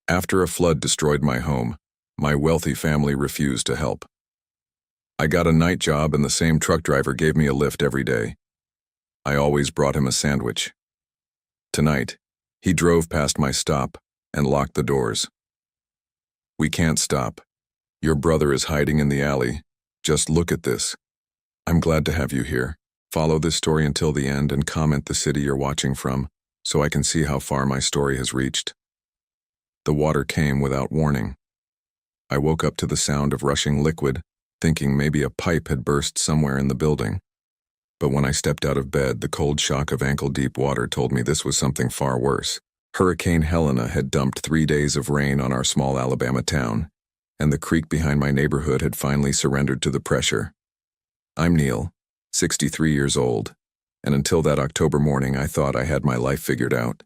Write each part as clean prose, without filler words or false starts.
After a flood destroyed my home, my wealthy family refused to help. I got a night job and the same truck driver gave me a lift every day. I always brought him a sandwich. Tonight, he drove past my stop and locked the doors. "We can't stop. Your brother is hiding in the alley. Just look at this. I'm glad to have you here. Follow this story until the end and comment the city you're watching from so I can see how far my story has reached." The water came without warning. I woke up to the sound of rushing liquid, thinking maybe a pipe had burst somewhere in the building. But when I stepped out of bed, the cold shock of ankle-deep water told me this was something far worse. Hurricane Helena had dumped 3 days of rain on our small Alabama town, and the creek behind my neighborhood had finally surrendered to the pressure. I'm Neil, 63 years old, and until that October morning I thought I had my life figured out.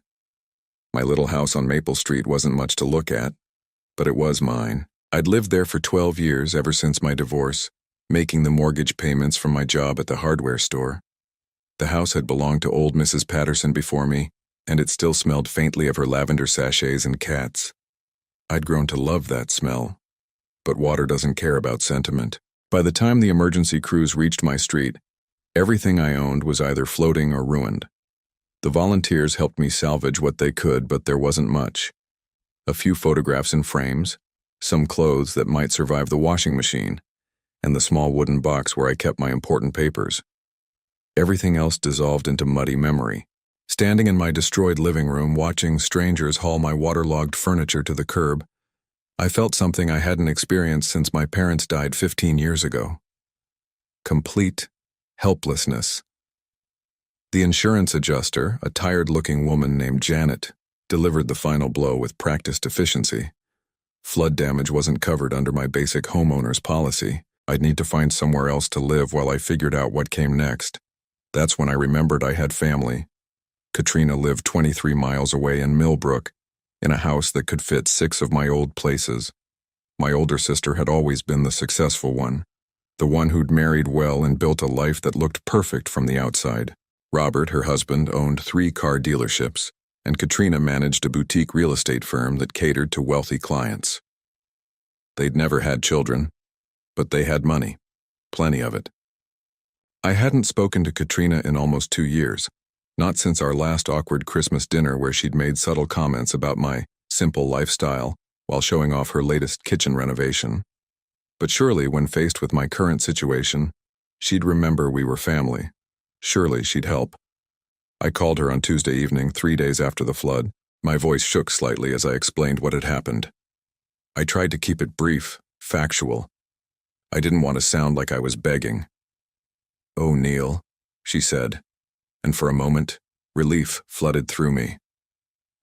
My little house on Maple Street wasn't much to look at, but it was mine. I'd lived there for 12 years ever since my divorce, making the mortgage payments from my job at the hardware store. The house had belonged to old Mrs. Patterson before me, and it still smelled faintly of her lavender sachets and cats. I'd grown to love that smell, but water doesn't care about sentiment. By the time the emergency crews reached my street, everything I owned was either floating or ruined. The volunteers helped me salvage what they could, but there wasn't much. A few photographs in frames, some clothes that might survive the washing machine, and the small wooden box where I kept my important papers. Everything else dissolved into muddy memory. Standing in my destroyed living room, watching strangers haul my waterlogged furniture to the curb, I felt something I hadn't experienced since my parents died 15 years ago. Complete helplessness. The insurance adjuster, a tired-looking woman named Janet, delivered the final blow with practiced efficiency. Flood damage wasn't covered under my basic homeowner's policy. I'd need to find somewhere else to live while I figured out what came next. That's when I remembered I had family. Katrina lived 23 miles away in Millbrook, in a house that could fit 6 of my old places. My older sister had always been the successful one, the one who'd married well and built a life that looked perfect from the outside. Robert, her husband, owned 3 car dealerships, and Katrina managed a boutique real estate firm that catered to wealthy clients. They'd never had children, but they had money, plenty of it. I hadn't spoken to Katrina in almost 2 years, not since our last awkward Christmas dinner where she'd made subtle comments about my simple lifestyle while showing off her latest kitchen renovation. But surely when faced with my current situation, she'd remember we were family. Surely she'd help. I called her on Tuesday evening, 3 days after the flood. My voice shook slightly as I explained what had happened. I tried to keep it brief, factual. I didn't want to sound like I was begging. "Oh, Neil," she said, and for a moment, relief flooded through me.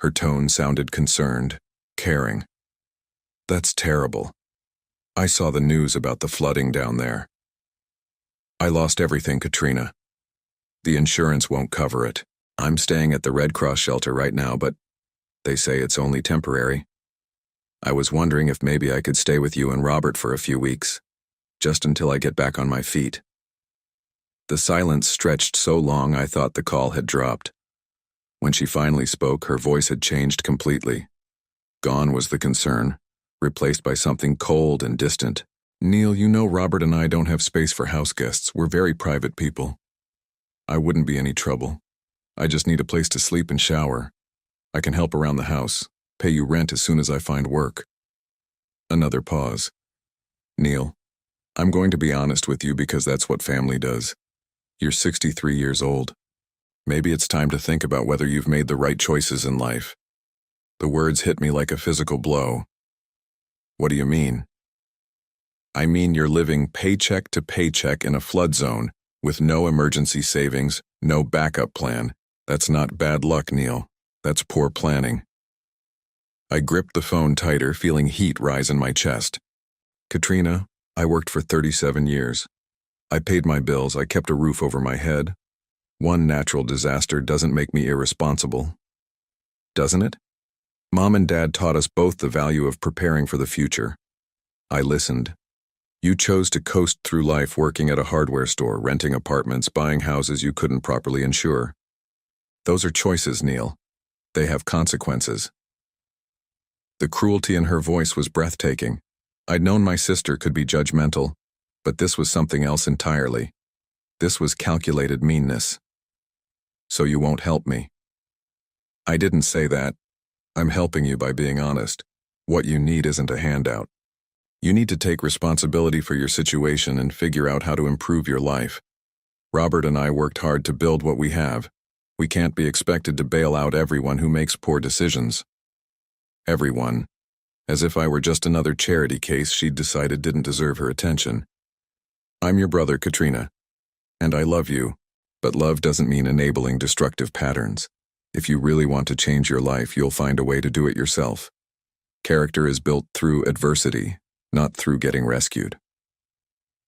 Her tone sounded concerned, caring. "That's terrible. I saw the news about the flooding down there. I lost everything, Katrina. The insurance won't cover it. I'm staying at the Red Cross shelter right now, but they say it's only temporary. I was wondering if maybe I could stay with you and Robert for a few weeks, just until I get back on my feet." The silence stretched so long I thought the call had dropped. When she finally spoke, her voice had changed completely. Gone was the concern, replaced by something cold and distant. "Neil, you know Robert and I don't have space for house guests. We're very private people. I wouldn't be any trouble. I just need a place to sleep and shower. I can help around the house, pay you rent as soon as I find work." Another pause. "Neil, I'm going to be honest with you because that's what family does. You're 63 years old. Maybe it's time to think about whether you've made the right choices in life." The words hit me like a physical blow. "What do you mean?" "I mean you're living paycheck to paycheck in a flood zone, with no emergency savings, no backup plan. That's not bad luck, Neil. That's poor planning." I gripped the phone tighter, feeling heat rise in my chest. "Katrina, I worked for 37 years. I paid my bills, I kept a roof over my head. One natural disaster doesn't make me irresponsible. Doesn't it? Mom and Dad taught us both the value of preparing for the future. I listened. You chose to coast through life working at a hardware store, renting apartments, buying houses you couldn't properly insure. Those are choices, Neil. They have consequences. The cruelty in her voice was breathtaking. I'd known my sister could be judgmental, but this was something else entirely. This was calculated meanness. So you won't help me? I didn't say that. I'm helping you by being honest. What you need isn't a handout. You need to take responsibility for your situation and figure out how to improve your life. Robert and I worked hard to build what we have. We can't be expected to bail out everyone who makes poor decisions. Everyone. As if I were just another charity case she'd decided didn't deserve her attention. I'm your brother, Katrina. And I love you, but love doesn't mean enabling destructive patterns. If you really want to change your life, you'll find a way to do it yourself. Character is built through adversity, not through getting rescued.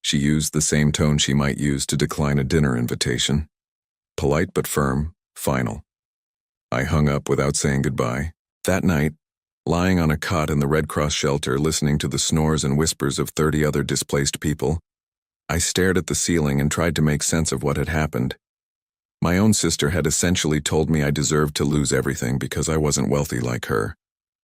She used the same tone she might use to decline a dinner invitation. Polite but firm, final. I hung up without saying goodbye. That night, lying on a cot in the Red Cross shelter listening to the snores and whispers of 30 other displaced people, I stared at the ceiling and tried to make sense of what had happened. My own sister had essentially told me I deserved to lose everything because I wasn't wealthy like her.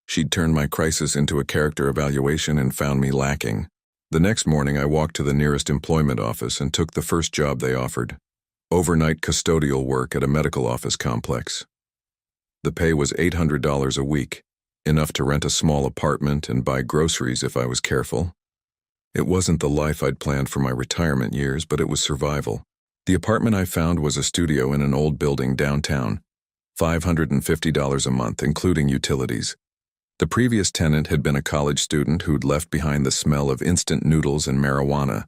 She'd turned my crisis into a character evaluation and found me lacking. The next morning I walked to the nearest employment office and took the first job they offered. Overnight custodial work at a medical office complex. The pay was $800 a week, enough to rent a small apartment and buy groceries if I was careful. It wasn't the life I'd planned for my retirement years, but it was survival. The apartment I found was a studio in an old building downtown, $550 a month, including utilities. The previous tenant had been a college student who'd left behind the smell of instant noodles and marijuana.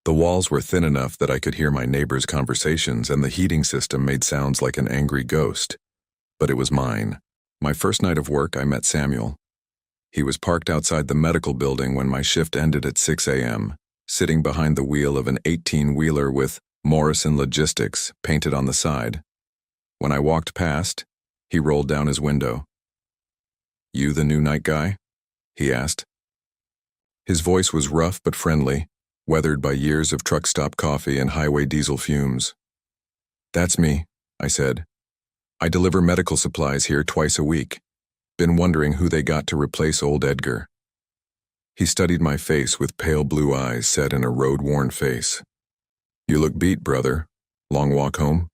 The walls were thin enough that I could hear my neighbors' conversations, and the heating system made sounds like an angry ghost. But it was mine. My first night of work, I met Samuel. He was parked outside the medical building when my shift ended at 6 a.m., sitting behind the wheel of an 18-wheeler with Morrison Logistics painted on the side. When I walked past, he rolled down his window. "You the new night guy?" he asked. His voice was rough but friendly, weathered by years of truck stop coffee and highway diesel fumes. "That's me," I said. "I deliver medical supplies here twice a week. Been wondering who they got to replace old Edgar." He studied my face with pale blue eyes set in a road-worn face. "You look beat, brother. Long walk home?"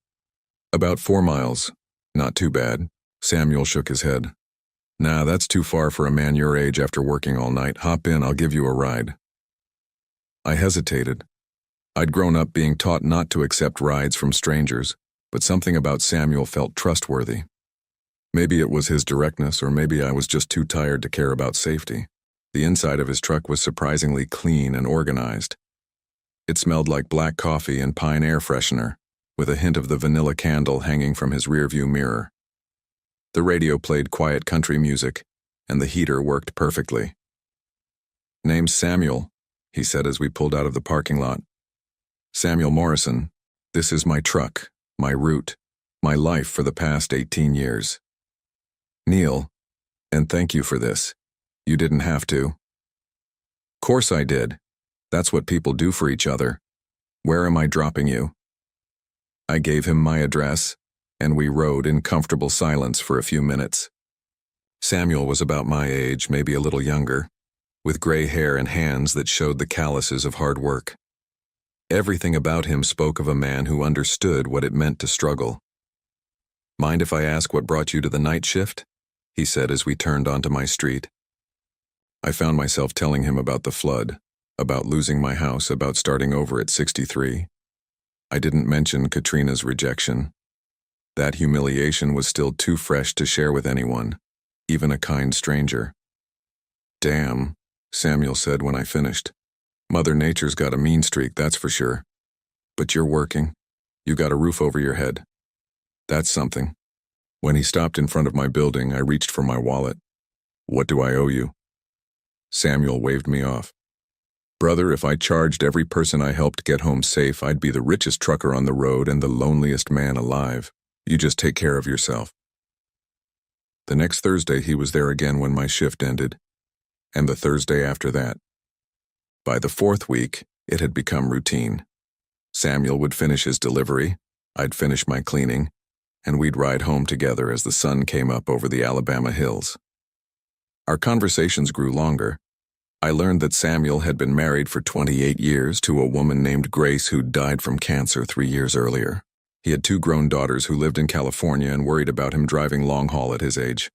"About 4 miles. Not too bad." Samuel shook his head. "Nah, that's too far for a man your age after working all night. Hop in, I'll give you a ride." I hesitated. I'd grown up being taught not to accept rides from strangers, but something about Samuel felt trustworthy. Maybe it was his directness, or maybe I was just too tired to care about safety. The inside of his truck was surprisingly clean and organized. It smelled like black coffee and pine air freshener, with a hint of the vanilla candle hanging from his rearview mirror. The radio played quiet country music, and the heater worked perfectly. "Name's Samuel," he said as we pulled out of the parking lot. "Samuel Morrison. This is my truck, my route, my life for the past 18 years. Neil, and thank you for this. You didn't have to." "Course I did. That's what people do for each other. Where am I dropping you?" I gave him my address, and we rode in comfortable silence for a few minutes. Samuel was about my age, maybe a little younger, with gray hair and hands that showed the calluses of hard work. Everything about him spoke of a man who understood what it meant to struggle. "Mind if I ask what brought you to the night shift?" he said as we turned onto my street. I found myself telling him about the flood, about losing my house, about starting over at 63. I didn't mention Katrina's rejection. That humiliation was still too fresh to share with anyone, even a kind stranger. "Damn," Samuel said when I finished. "Mother Nature's got a mean streak, that's for sure. But you're working. You got a roof over your head. That's something." When he stopped in front of my building, I reached for my wallet. "What do I owe you?" Samuel waved me off. "Brother, if I charged every person I helped get home safe, I'd be the richest trucker on the road and the loneliest man alive. You just take care of yourself." The next Thursday he was there again when my shift ended, and the Thursday after that. By the 4th week, it had become routine. Samuel would finish his delivery, I'd finish my cleaning, and we'd ride home together as the sun came up over the Alabama hills. Our conversations grew longer. I learned that Samuel had been married for 28 years to a woman named Grace who died from cancer 3 years earlier. He had 2 grown daughters who lived in California and worried about him driving long haul at his age.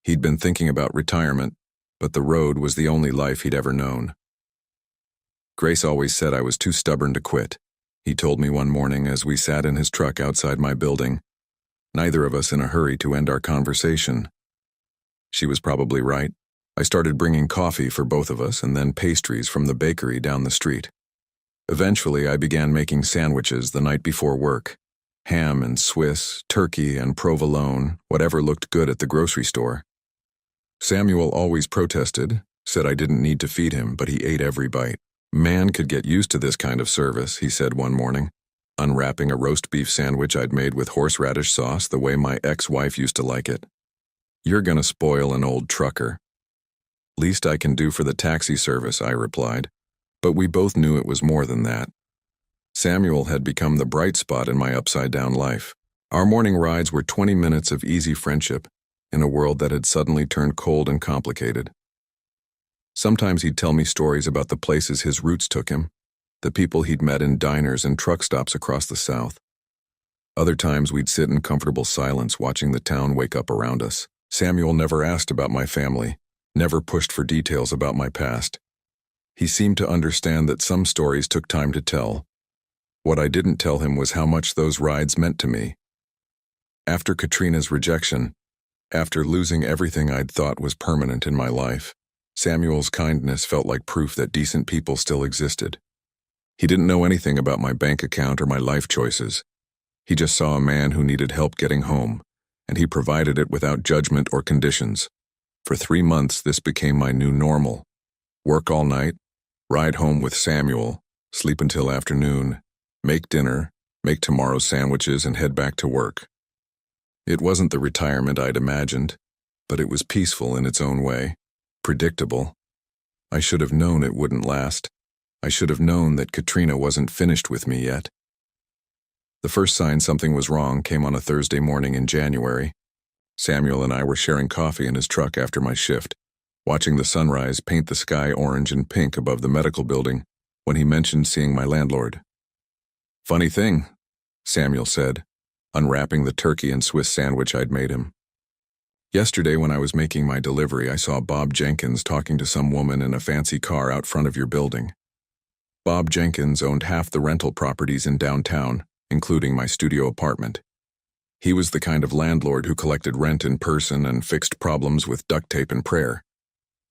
He'd been thinking about retirement, but the road was the only life he'd ever known. Grace always said I was too stubborn to quit, he told me one morning as we sat in his truck outside my building, neither of us in a hurry to end our conversation. She was probably right. I started bringing coffee for both of us and then pastries from the bakery down the street. Eventually, I began making sandwiches the night before work. Ham and Swiss, turkey and provolone, whatever looked good at the grocery store. Samuel always protested, said I didn't need to feed him, but he ate every bite. Man could get used to this kind of service, he said one morning, unwrapping a roast beef sandwich I'd made with horseradish sauce the way my ex-wife used to like it. You're gonna spoil an old trucker. Least I can do for the taxi service, I replied, but we both knew it was more than that. Samuel had become the bright spot in my upside-down life. Our morning rides were 20 minutes of easy friendship in a world that had suddenly turned cold and complicated. Sometimes he'd tell me stories about the places his roots took him, the people he'd met in diners and truck stops across the South. Other times we'd sit in comfortable silence watching the town wake up around us. Samuel never asked about my family, never pushed for details about my past. He seemed to understand that some stories took time to tell. What I didn't tell him was how much those rides meant to me. After Katrina's rejection, after losing everything I'd thought was permanent in my life, Samuel's kindness felt like proof that decent people still existed. He didn't know anything about my bank account or my life choices. He just saw a man who needed help getting home, and he provided it without judgment or conditions. For 3 months, this became my new normal. Work all night, ride home with Samuel, sleep until afternoon, make dinner, make tomorrow's sandwiches, and head back to work. It wasn't the retirement I'd imagined, but it was peaceful in its own way, predictable. I should have known it wouldn't last. I should have known that Katrina wasn't finished with me yet. The first sign something was wrong came on a Thursday morning in January. Samuel and I were sharing coffee in his truck after my shift, watching the sunrise paint the sky orange and pink above the medical building, when he mentioned seeing my landlord. "Funny thing," Samuel said, unwrapping the turkey and Swiss sandwich I'd made him. "Yesterday when I was making my delivery, I saw Bob Jenkins talking to some woman in a fancy car out front of your building. Bob Jenkins owned half the rental properties in downtown, including my studio apartment. He was the kind of landlord who collected rent in person and fixed problems with duct tape and prayer.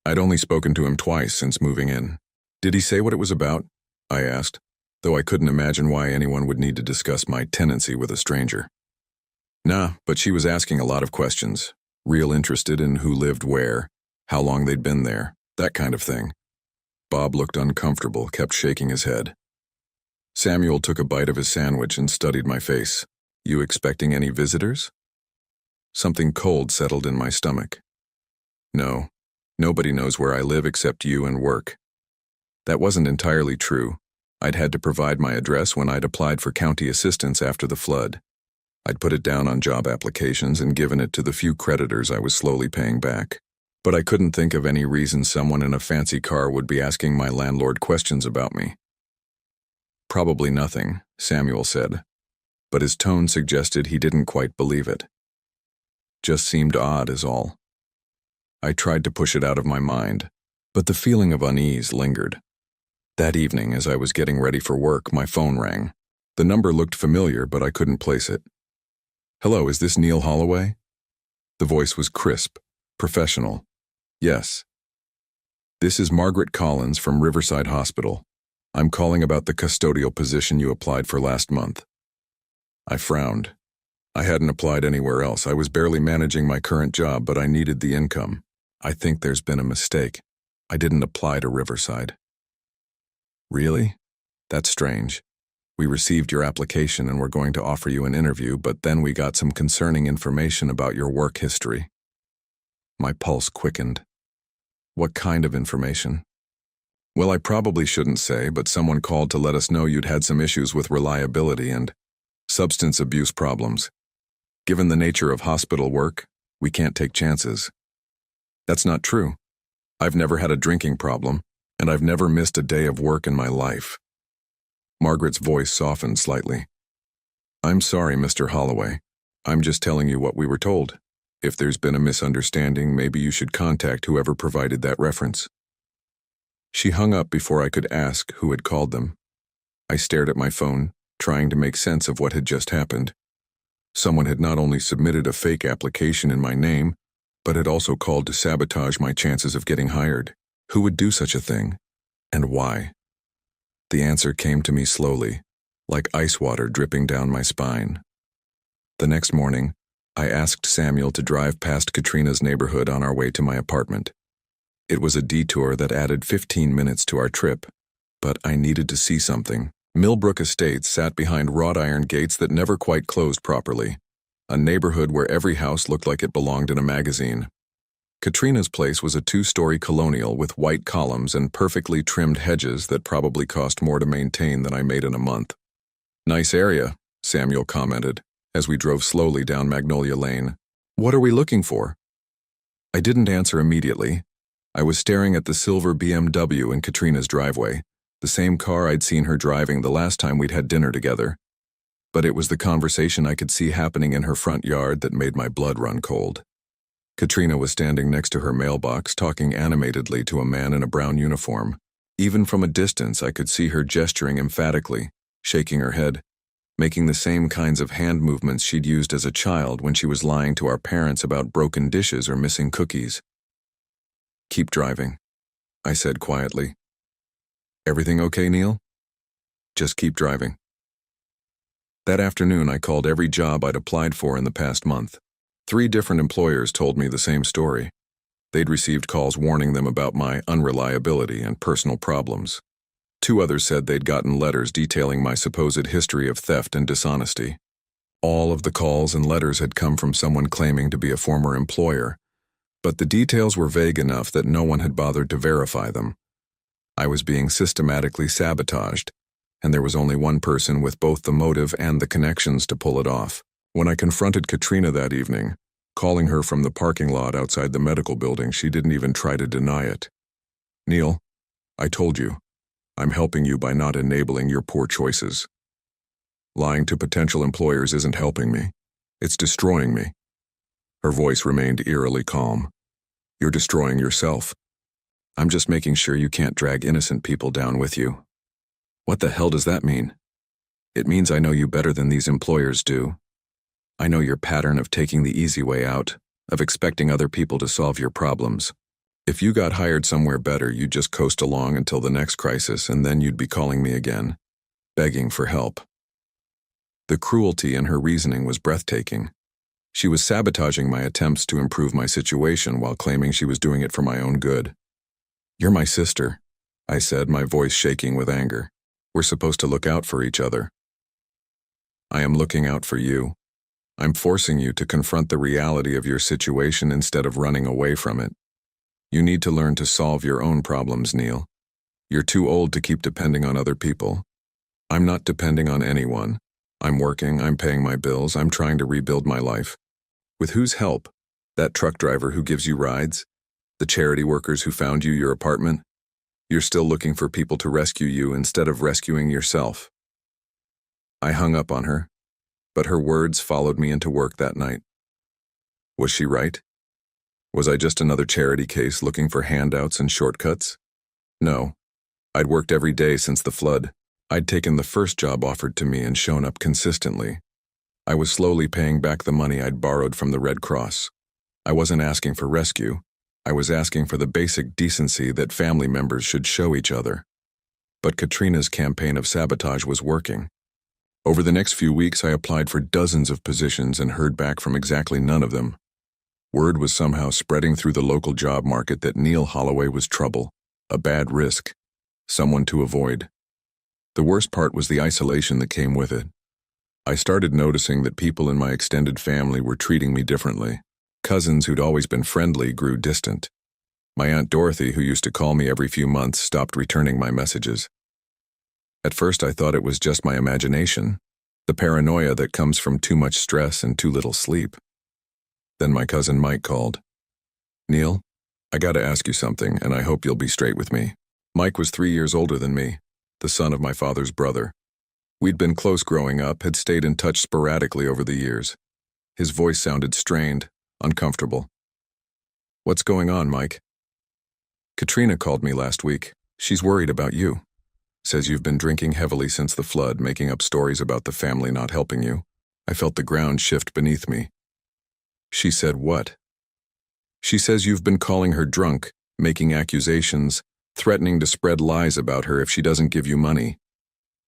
I'd only spoken to him twice since moving in. Did he say what it was about?" I asked, though I couldn't imagine why anyone would need to discuss my tenancy with a stranger. "Nah, but she was asking a lot of questions, real interested in who lived where, how long they'd been there, that kind of thing." Bob looked uncomfortable, kept shaking his head. Samuel took a bite of his sandwich and studied my face. "You expecting any visitors?" Something cold settled in my stomach. "No, nobody knows where I live except you and work." That wasn't entirely true. I'd had to provide my address when I'd applied for county assistance after the flood. I'd put it down on job applications and given it to the few creditors I was slowly paying back. But I couldn't think of any reason someone in a fancy car would be asking my landlord questions about me. "Probably nothing," Samuel said, but his tone suggested he didn't quite believe it. "Just seemed odd is all." I tried to push it out of my mind, but the feeling of unease lingered. That evening, as I was getting ready for work, my phone rang. The number looked familiar, but I couldn't place it. "Hello, is this Neil Holloway?" The voice was crisp, professional. "Yes." "This is Margaret Collins from Riverside Hospital. I'm calling about the custodial position you applied for last month." I frowned. I hadn't applied anywhere else. I was barely managing my current job, but I needed the income. "I think there's been a mistake. I didn't apply to Riverside." "Really? That's strange. We received your application and were going to offer you an interview, but then we got some concerning information about your work history." My pulse quickened. "What kind of information?" "Well, I probably shouldn't say, but someone called to let us know you'd had some issues with reliability and substance abuse problems. Given the nature of hospital work, we can't take chances." That's not true. I've never had a drinking problem, and I've never missed a day of work in my life. Margaret's voice softened slightly. I'm sorry, Mr. Holloway. I'm just telling you what we were told. If there's been a misunderstanding, maybe you should contact whoever provided that reference. She hung up before I could ask who had called them. I stared at my phone, trying to make sense of what had just happened. Someone had not only submitted a fake application in my name, but had also called to sabotage my chances of getting hired. Who would do such a thing? And why? The answer came to me slowly, like ice water dripping down my spine. The next morning, I asked Samuel to drive past Katrina's neighborhood on our way to my apartment. It was a detour that added 15 minutes to our trip, but I needed to see something. Millbrook Estates sat behind wrought iron gates that never quite closed properly, a neighborhood where every house looked like it belonged in a magazine. Katrina's place was a 2-story colonial with white columns and perfectly trimmed hedges that probably cost more to maintain than I made in a month. Nice area, Samuel commented, as we drove slowly down Magnolia Lane. What are we looking for? I didn't answer immediately. I was staring at the silver BMW in Katrina's driveway, the same car I'd seen her driving the last time we'd had dinner together. But it was the conversation I could see happening in her front yard that made my blood run cold. Katrina was standing next to her mailbox, talking animatedly to a man in a brown uniform. Even from a distance, I could see her gesturing emphatically, shaking her head, making the same kinds of hand movements she'd used as a child when she was lying to our parents about broken dishes or missing cookies. Keep driving, I said quietly. Everything okay, Neil? Just keep driving. That afternoon, I called every job I'd applied for in the past month. 3 different employers told me the same story. They'd received calls warning them about my unreliability and personal problems. 2 others said they'd gotten letters detailing my supposed history of theft and dishonesty. All of the calls and letters had come from someone claiming to be a former employer, but the details were vague enough that no one had bothered to verify them. I was being systematically sabotaged, and there was only one person with both the motive and the connections to pull it off. When I confronted Katrina that evening, calling her from the parking lot outside the medical building, she didn't even try to deny it. Neil, I told you, I'm helping you by not enabling your poor choices. Lying to potential employers isn't helping me. It's destroying me. Her voice remained eerily calm. You're destroying yourself. I'm just making sure you can't drag innocent people down with you. What the hell does that mean? It means I know you better than these employers do. I know your pattern of taking the easy way out, of expecting other people to solve your problems. If you got hired somewhere better, you'd just coast along until the next crisis, and then you'd be calling me again, begging for help. The cruelty in her reasoning was breathtaking. She was sabotaging my attempts to improve my situation while claiming she was doing it for my own good. You're my sister, I said, my voice shaking with anger. We're supposed to look out for each other. I am looking out for you. I'm forcing you to confront the reality of your situation instead of running away from it. You need to learn to solve your own problems, Neil. You're too old to keep depending on other people. I'm not depending on anyone. I'm working, I'm paying my bills, I'm trying to rebuild my life. With whose help? That truck driver who gives you rides? The charity workers who found you your apartment? You're still looking for people to rescue you instead of rescuing yourself. I hung up on her, but her words followed me into work that night. Was she right? Was I just another charity case looking for handouts and shortcuts? No. I'd worked every day since the flood. I'd taken the first job offered to me and shown up consistently. I was slowly paying back the money I'd borrowed from the Red Cross. I wasn't asking for rescue. I was asking for the basic decency that family members should show each other. But Katrina's campaign of sabotage was working. Over the next few weeks, I applied for dozens of positions and heard back from exactly none of them. Word was somehow spreading through the local job market that Neil Holloway was trouble, a bad risk, someone to avoid. The worst part was the isolation that came with it. I started noticing that people in my extended family were treating me differently. Cousins who'd always been friendly grew distant. My Aunt Dorothy, who used to call me every few months, stopped returning my messages. At first, I thought it was just my imagination, the paranoia that comes from too much stress and too little sleep. Then my cousin Mike called. Neil, I gotta ask you something, and I hope you'll be straight with me. Mike was 3 years older than me, the son of my father's brother. We'd been close growing up, had stayed in touch sporadically over the years. His voice sounded strained, uncomfortable. What's going on, Mike? Katrina called me last week. She's worried about you. Says you've been drinking heavily since the flood, making up stories about the family not helping you. I felt the ground shift beneath me. She said what? She says you've been calling her drunk, making accusations, threatening to spread lies about her if she doesn't give you money.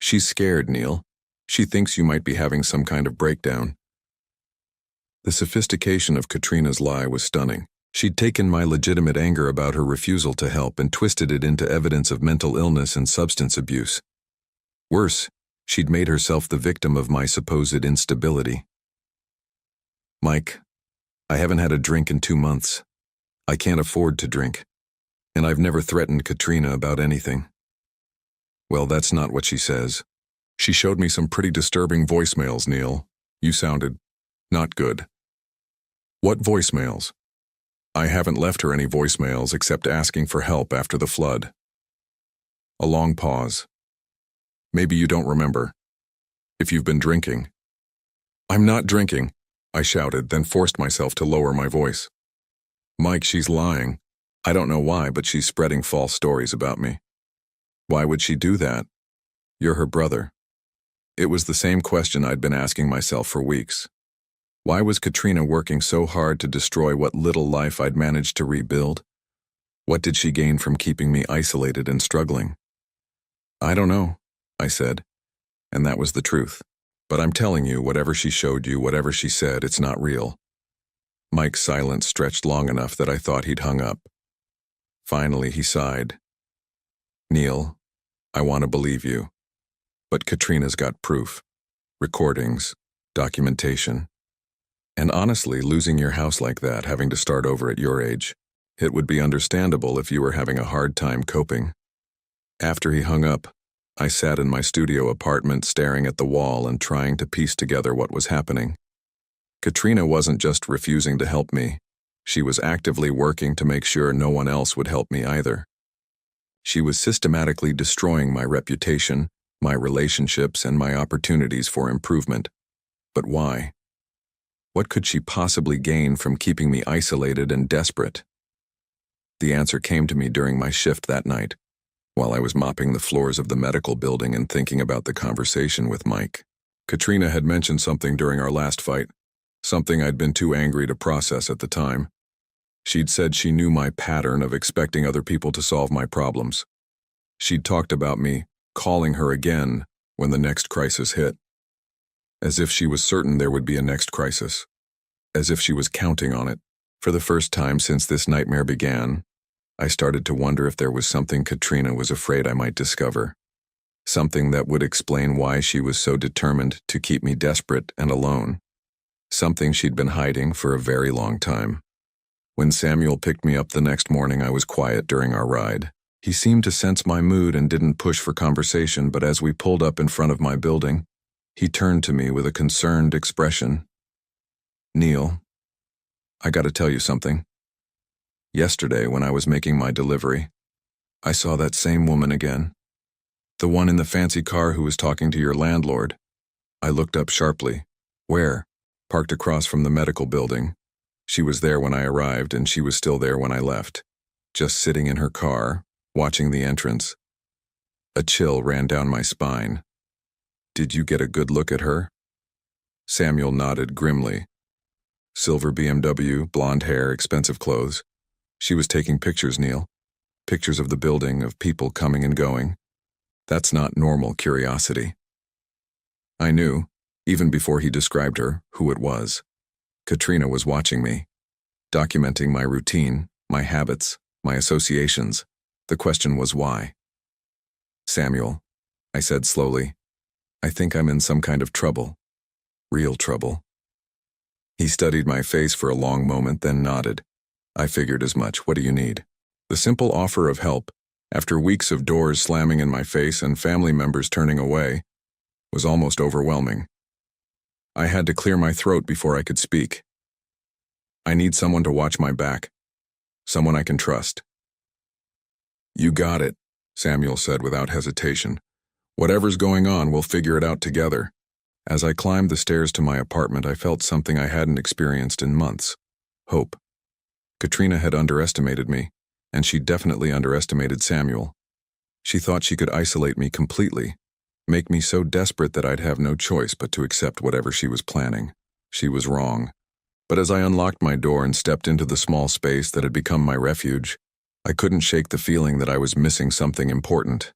She's scared, Neil. She thinks you might be having some kind of breakdown. The sophistication of Katrina's lie was stunning. She'd taken my legitimate anger about her refusal to help and twisted it into evidence of mental illness and substance abuse. Worse, she'd made herself the victim of my supposed instability. Mike, I haven't had a drink in 2 months. I can't afford to drink. And I've never threatened Katrina about anything. Well, that's not what she says. She showed me some pretty disturbing voicemails, Neil. You sounded not good. What voicemails? I haven't left her any voicemails except asking for help after the flood. A long pause. Maybe you don't remember. If you've been drinking. I'm not drinking, I shouted, then forced myself to lower my voice. Mike, she's lying. I don't know why, but she's spreading false stories about me. Why would she do that? You're her brother. It was the same question I'd been asking myself for weeks. Why was Katrina working so hard to destroy what little life I'd managed to rebuild? What did she gain from keeping me isolated and struggling? I don't know, I said, and that was the truth. But I'm telling you, whatever she showed you, whatever she said, it's not real. Mike's silence stretched long enough that I thought he'd hung up. Finally, he sighed. Neil, I want to believe you. But Katrina's got proof. Recordings, documentation. And honestly, losing your house like that, having to start over at your age, it would be understandable if you were having a hard time coping. After he hung up, I sat in my studio apartment staring at the wall and trying to piece together what was happening. Katrina wasn't just refusing to help me. She was actively working to make sure no one else would help me either. She was systematically destroying my reputation, my relationships, and my opportunities for improvement. But why? What could she possibly gain from keeping me isolated and desperate? The answer came to me during my shift that night, while I was mopping the floors of the medical building and thinking about the conversation with Mike. Katrina had mentioned something during our last fight, something I'd been too angry to process at the time. She'd said she knew my pattern of expecting other people to solve my problems. She'd talked about me calling her again when the next crisis hit. As if she was certain there would be a next crisis. As if she was counting on it. For the first time since this nightmare began, I started to wonder if there was something Katrina was afraid I might discover. Something that would explain why she was so determined to keep me desperate and alone. Something she'd been hiding for a very long time. When Samuel picked me up the next morning, I was quiet during our ride. He seemed to sense my mood and didn't push for conversation, but as we pulled up in front of my building, he turned to me with a concerned expression. Neil, I gotta tell you something. Yesterday, when I was making my delivery, I saw that same woman again. The one in the fancy car who was talking to your landlord. I looked up sharply. Where? Parked across from the medical building. She was there when I arrived, and she was still there when I left. Just sitting in her car, watching the entrance. A chill ran down my spine. Did you get a good look at her? Samuel nodded grimly. Silver BMW, blonde hair, expensive clothes. She was taking pictures, Neil. Pictures of the building, of people coming and going. That's not normal curiosity. I knew, even before he described her, who it was. Katrina was watching me, documenting my routine, my habits, my associations. The question was why. Samuel, I said slowly, I think I'm in some kind of trouble. Real trouble. He studied my face for a long moment, then nodded. I figured as much. What do you need? The simple offer of help, after weeks of doors slamming in my face and family members turning away, was almost overwhelming. I had to clear my throat before I could speak. I need someone to watch my back. Someone I can trust. You got it, Samuel said without hesitation. Whatever's going on, we'll figure it out together. As I climbed the stairs to my apartment, I felt something I hadn't experienced in months. Hope. Katrina had underestimated me, and she definitely underestimated Samuel. She thought she could isolate me completely, make me so desperate that I'd have no choice but to accept whatever she was planning. She was wrong. But as I unlocked my door and stepped into the small space that had become my refuge, I couldn't shake the feeling that I was missing something important.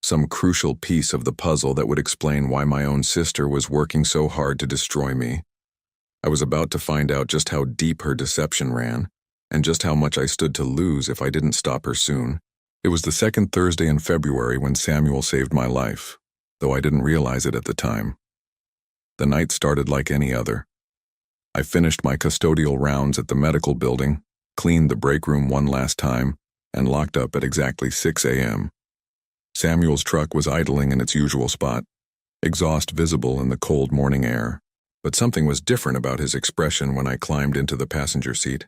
Some crucial piece of the puzzle that would explain why my own sister was working so hard to destroy me. I was about to find out just how deep her deception ran, and just how much I stood to lose if I didn't stop her soon. It was the second Thursday in February when Samuel saved my life, though I didn't realize it at the time. The night started like any other. I finished my custodial rounds at the medical building, cleaned the break room one last time, and locked up at exactly 6 a.m. Samuel's truck was idling in its usual spot, exhaust visible in the cold morning air, but something was different about his expression when I climbed into the passenger seat.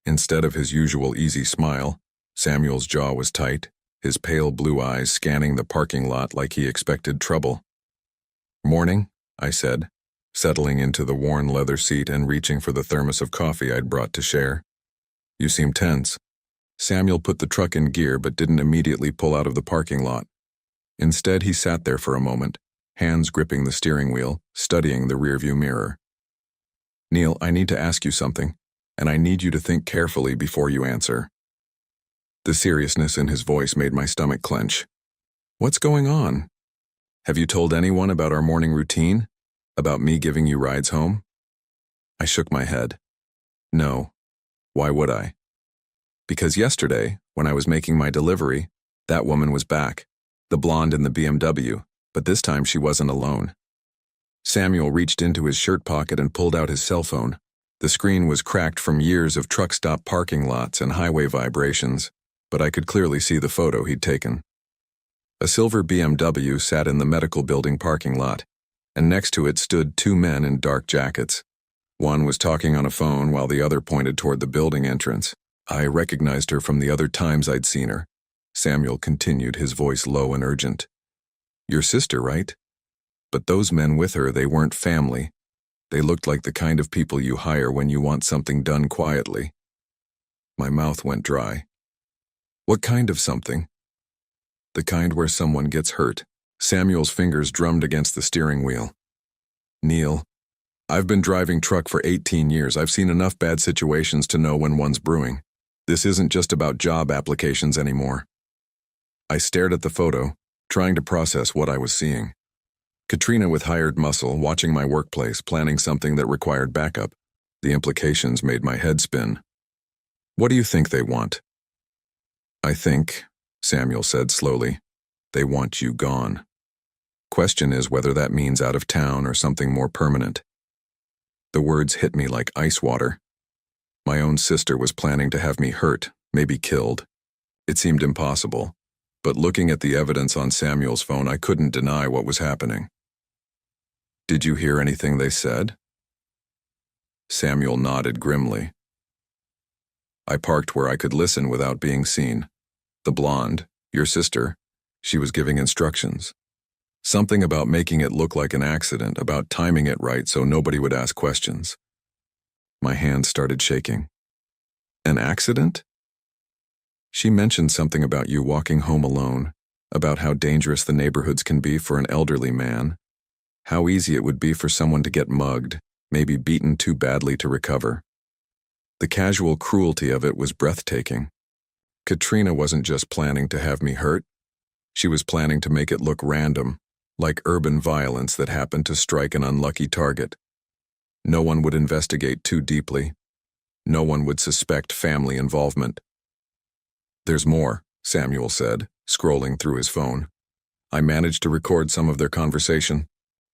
Instead of his usual easy smile, Samuel's jaw was tight, his pale blue eyes scanning the parking lot like he expected trouble. "Morning," I said, settling into the worn leather seat and reaching for the thermos of coffee I'd brought to share. "You seem tense." Samuel put the truck in gear but didn't immediately pull out of the parking lot. Instead, he sat there for a moment, hands gripping the steering wheel, studying the rearview mirror. "Neil, I need to ask you something, and I need you to think carefully before you answer." The seriousness in his voice made my stomach clench. "What's going on? Have you told anyone about our morning routine? About me giving you rides home?" I shook my head. "No. Why would I?" "Because yesterday, when I was making my delivery, that woman was back, the blonde in the BMW, but this time she wasn't alone." Samuel reached into his shirt pocket and pulled out his cell phone. The screen was cracked from years of truck stop parking lots and highway vibrations, but I could clearly see the photo he'd taken. A silver BMW sat in the medical building parking lot, and next to it stood two men in dark jackets. One was talking on a phone while the other pointed toward the building entrance. I recognized her from the other times I'd seen her. Samuel continued, his voice low and urgent. "Your sister, right? But those men with her, they weren't family. They looked like the kind of people you hire when you want something done quietly." My mouth went dry. "What kind of something?" "The kind where someone gets hurt." Samuel's fingers drummed against the steering wheel. "Neil, I've been driving truck for 18 years. I've seen enough bad situations to know when one's brewing. This isn't just about job applications anymore." I stared at the photo, trying to process what I was seeing. Katrina with hired muscle, watching my workplace, planning something that required backup. The implications made my head spin. "What do you think they want?" "I think," Samuel said slowly, "they want you gone. Question is whether that means out of town or something more permanent." The words hit me like ice water. My own sister was planning to have me hurt, maybe killed. It seemed impossible, but looking at the evidence on Samuel's phone, I couldn't deny what was happening. "Did you hear anything they said?" Samuel nodded grimly. I parked where I could listen without being seen. The blonde, your sister, she was giving instructions. Something about making it look like an accident, about timing it right so nobody would ask questions. My hand started shaking. "An accident?" "She mentioned something about you walking home alone, about how dangerous the neighborhoods can be for an elderly man, how easy it would be for someone to get mugged, maybe beaten too badly to recover." The casual cruelty of it was breathtaking. Katrina wasn't just planning to have me hurt. She was planning to make it look random, like urban violence that happened to strike an unlucky target. No one would investigate too deeply. No one would suspect family involvement. "There's more," Samuel said, scrolling through his phone. I managed to record some of their conversation.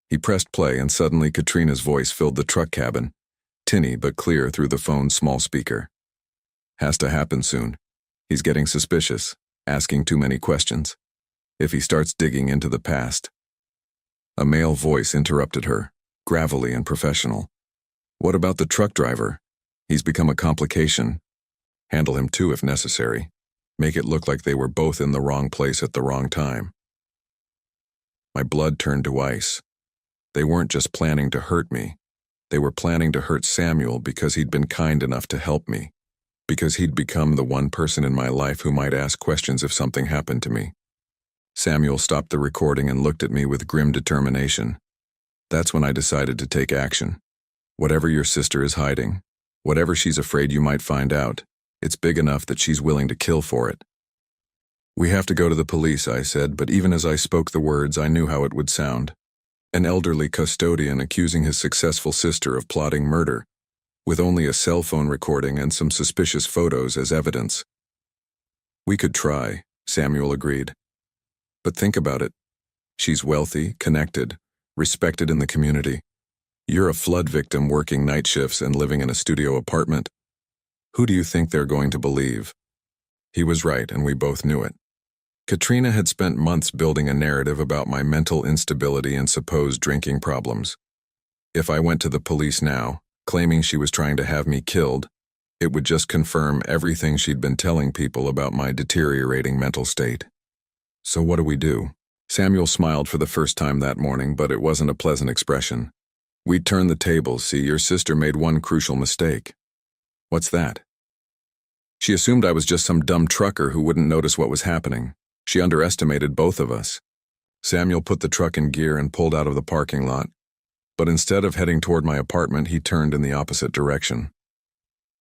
He pressed play and suddenly Katrina's voice filled the truck cabin, tinny but clear through the phone's small speaker. "Has to happen soon. He's getting suspicious, asking too many questions. If he starts digging into the past." A male voice interrupted her, gravelly and professional. "What about the truck driver? He's become a complication." Handle him too if necessary. Make it look like they were both in the wrong place at the wrong time. My blood turned to ice. They weren't just planning to hurt me. They were planning to hurt Samuel because he'd been kind enough to help me. Because he'd become the one person in my life who might ask questions if something happened to me. Samuel stopped the recording and looked at me with grim determination. That's when I decided to take action. Whatever your sister is hiding, whatever she's afraid you might find out, it's big enough that she's willing to kill for it. We have to go to the police, I said, but even as I spoke the words, I knew how it would sound. An elderly custodian accusing his successful sister of plotting murder, with only a cell phone recording and some suspicious photos as evidence. We could try, Samuel agreed. But think about it. She's wealthy, connected, respected in the community. You're a flood victim working night shifts and living in a studio apartment. Who do you think they're going to believe? He was right, and we both knew it. Katrina had spent months building a narrative about my mental instability and supposed drinking problems. If I went to the police now, claiming she was trying to have me killed, it would just confirm everything she'd been telling people about my deteriorating mental state. So what do we do? Samuel smiled for the first time that morning, but it wasn't a pleasant expression. We'd turn the tables. See, your sister made one crucial mistake. What's that? She assumed I was just some dumb trucker who wouldn't notice what was happening. She underestimated both of us. Samuel put the truck in gear and pulled out of the parking lot, but instead of heading toward my apartment, he turned in the opposite direction.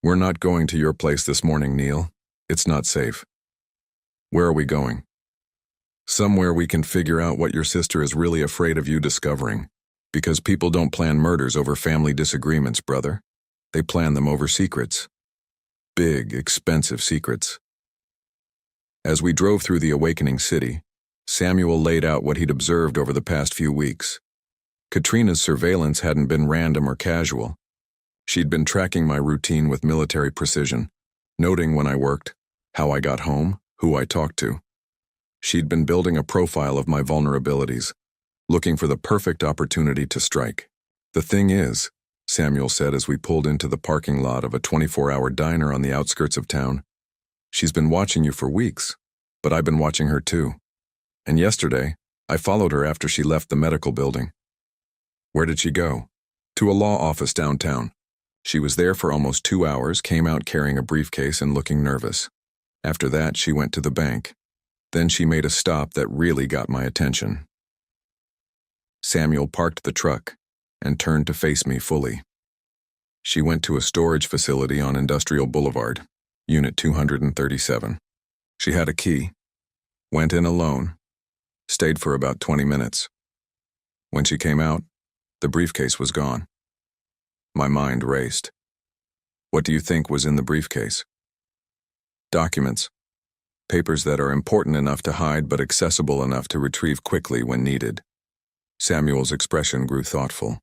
We're not going to your place this morning, Neil. It's not safe. Where are we going? Somewhere we can figure out what your sister is really afraid of you discovering. Because people don't plan murders over family disagreements, brother. They plan them over secrets. Big, expensive secrets. As we drove through the awakening city, Samuel laid out what he'd observed over the past few weeks. Katrina's surveillance hadn't been random or casual. She'd been tracking my routine with military precision, noting when I worked, how I got home, who I talked to. She'd been building a profile of my vulnerabilities, looking for the perfect opportunity to strike. The thing is, Samuel said as we pulled into the parking lot of a 24-hour diner on the outskirts of town, she's been watching you for weeks, but I've been watching her too. And yesterday, I followed her after she left the medical building. Where did she go? To a law office downtown. She was there for almost 2 hours, came out carrying a briefcase and looking nervous. After that, she went to the bank. Then she made a stop that really got my attention. Samuel parked the truck and turned to face me fully. She went to a storage facility on Industrial Boulevard, Unit 237. She had a key, went in alone, stayed for about 20 minutes. When she came out, the briefcase was gone. My mind raced. What do you think was in the briefcase? Documents. Papers that are important enough to hide but accessible enough to retrieve quickly when needed. Samuel's expression grew thoughtful.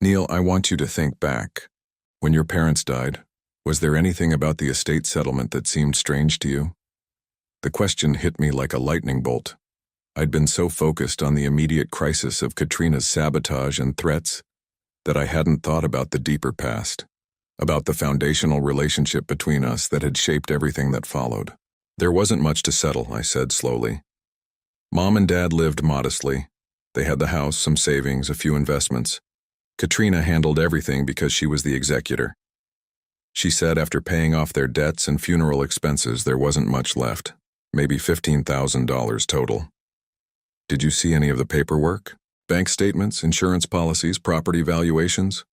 Neil, I want you to think back. When your parents died, was there anything about the estate settlement that seemed strange to you? The question hit me like a lightning bolt. I'd been so focused on the immediate crisis of Katrina's sabotage and threats that I hadn't thought about the deeper past, about the foundational relationship between us that had shaped everything that followed. There wasn't much to settle, I said slowly. Mom and Dad lived modestly. They had the house, some savings, a few investments. Katrina handled everything because she was the executor. She said after paying off their debts and funeral expenses, there wasn't much left, maybe $15,000 total. Did you see any of the paperwork? Bank statements, insurance policies, property valuations?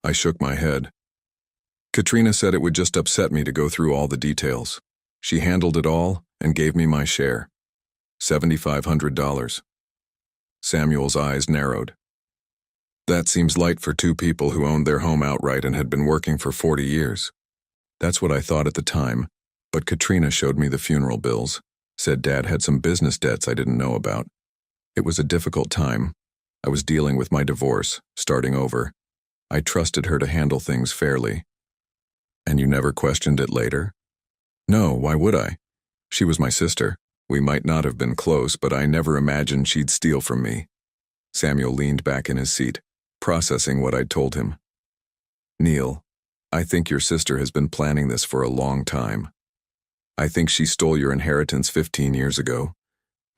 I shook my head. Katrina said it would just upset me to go through all the details. She handled it all and gave me my share, $7,500. Samuel's eyes narrowed. That seems light for two people who owned their home outright and had been working for 40 years. That's what I thought at the time, but Katrina showed me the funeral bills, said Dad had some business debts I didn't know about. It was a difficult time. I was dealing with my divorce, starting over. I trusted her to handle things fairly. And you never questioned it later? No, why would I? She was my sister. We might not have been close, but I never imagined she'd steal from me. Samuel leaned back in his seat, processing what I'd told him. Neil, I think your sister has been planning this for a long time. I think she stole your inheritance 15 years ago,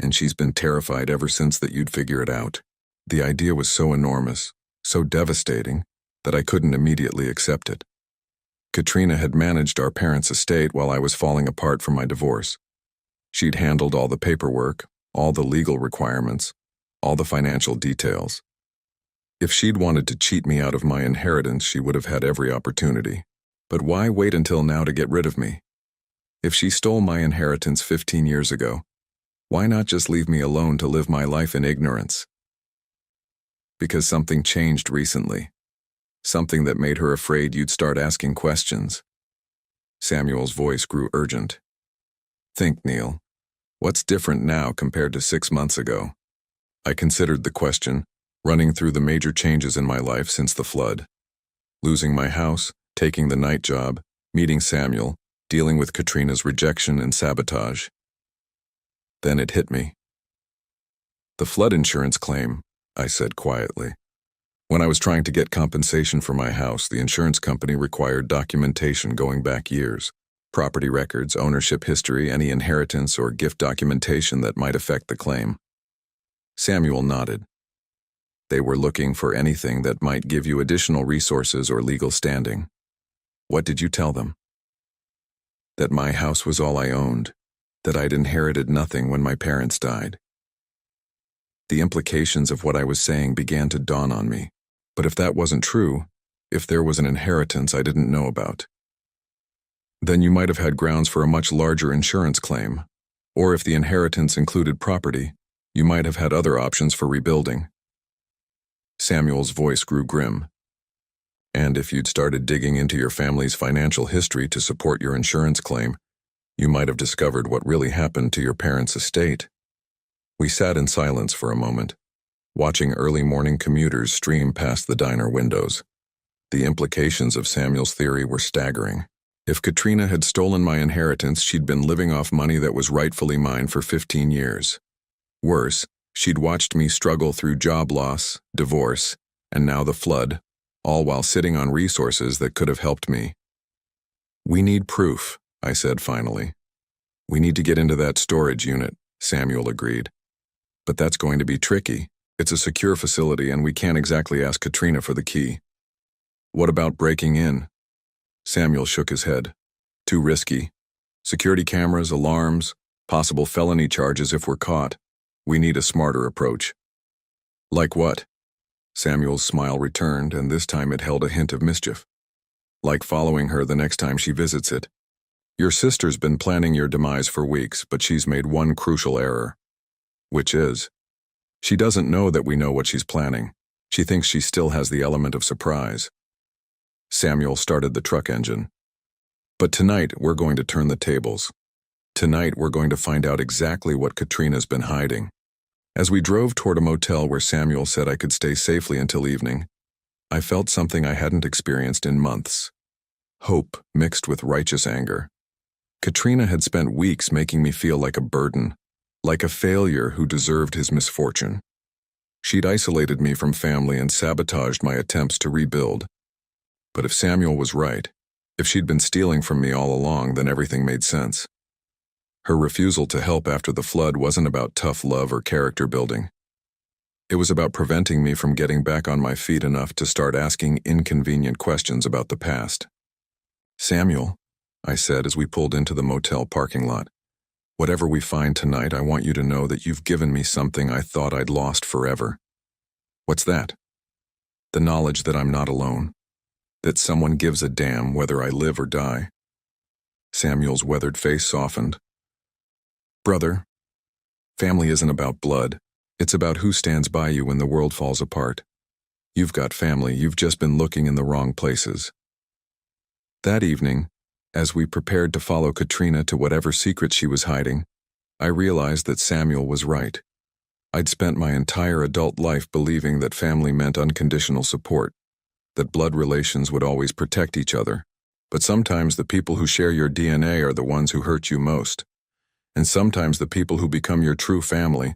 and she's been terrified ever since that you'd figure it out. The idea was so enormous, so devastating, that I couldn't immediately accept it. Katrina had managed our parents' estate while I was falling apart from my divorce. She'd handled all the paperwork, all the legal requirements, all the financial details. If she'd wanted to cheat me out of my inheritance, she would have had every opportunity. But why wait until now to get rid of me? If she stole my inheritance 15 years ago, why not just leave me alone to live my life in ignorance? Because something changed recently. Something that made her afraid you'd start asking questions. Samuel's voice grew urgent. Think, Neil. What's different now compared to 6 months ago? I considered the question, running through the major changes in my life since the flood. Losing my house, taking the night job, meeting Samuel, dealing with Katrina's rejection and sabotage. Then it hit me. The flood insurance claim, I said quietly. When I was trying to get compensation for my house, the insurance company required documentation going back years. Property records, ownership history, any inheritance or gift documentation that might affect the claim. Samuel nodded. They were looking for anything that might give you additional resources or legal standing. What did you tell them? That my house was all I owned, that I'd inherited nothing when my parents died. The implications of what I was saying began to dawn on me. But if that wasn't true, if there was an inheritance I didn't know about, then you might have had grounds for a much larger insurance claim. Or if the inheritance included property, you might have had other options for rebuilding. Samuel's voice grew grim. And if you'd started digging into your family's financial history to support your insurance claim, you might have discovered what really happened to your parents' estate. We sat in silence for a moment, watching early morning commuters stream past the diner windows. The implications of Samuel's theory were staggering. If Katrina had stolen my inheritance, she'd been living off money that was rightfully mine for 15 years. Worse, she'd watched me struggle through job loss, divorce, and now the flood, all while sitting on resources that could have helped me. We need proof, I said finally. We need to get into that storage unit, Samuel agreed. But that's going to be tricky. It's a secure facility and we can't exactly ask Katrina for the key. What about breaking in? Samuel shook his head. Too risky. Security cameras, alarms, possible felony charges if we're caught. We need a smarter approach. Like what? Samuel's smile returned, and this time it held a hint of mischief. Like following her the next time she visits it. Your sister's been planning your demise for weeks, but she's made one crucial error. Which is, she doesn't know that we know what she's planning. She thinks she still has the element of surprise. Samuel started the truck engine. But tonight, we're going to turn the tables. Tonight, we're going to find out exactly what Katrina's been hiding. As we drove toward a motel where Samuel said I could stay safely until evening, I felt something I hadn't experienced in months. Hope mixed with righteous anger. Katrina had spent weeks making me feel like a burden, like a failure who deserved his misfortune. She'd isolated me from family and sabotaged my attempts to rebuild. But if Samuel was right, if she'd been stealing from me all along, then everything made sense. Her refusal to help after the flood wasn't about tough love or character building. It was about preventing me from getting back on my feet enough to start asking inconvenient questions about the past. Samuel, I said as we pulled into the motel parking lot, whatever we find tonight, I want you to know that you've given me something I thought I'd lost forever. What's that? The knowledge that I'm not alone. That someone gives a damn whether I live or die. Samuel's weathered face softened. Brother, family isn't about blood. It's about who stands by you when the world falls apart. You've got family, you've just been looking in the wrong places. That evening, as we prepared to follow Katrina to whatever secret she was hiding, I realized that Samuel was right. I'd spent my entire adult life believing that family meant unconditional support, that blood relations would always protect each other. But sometimes the people who share your DNA are the ones who hurt you most. And sometimes the people who become your true family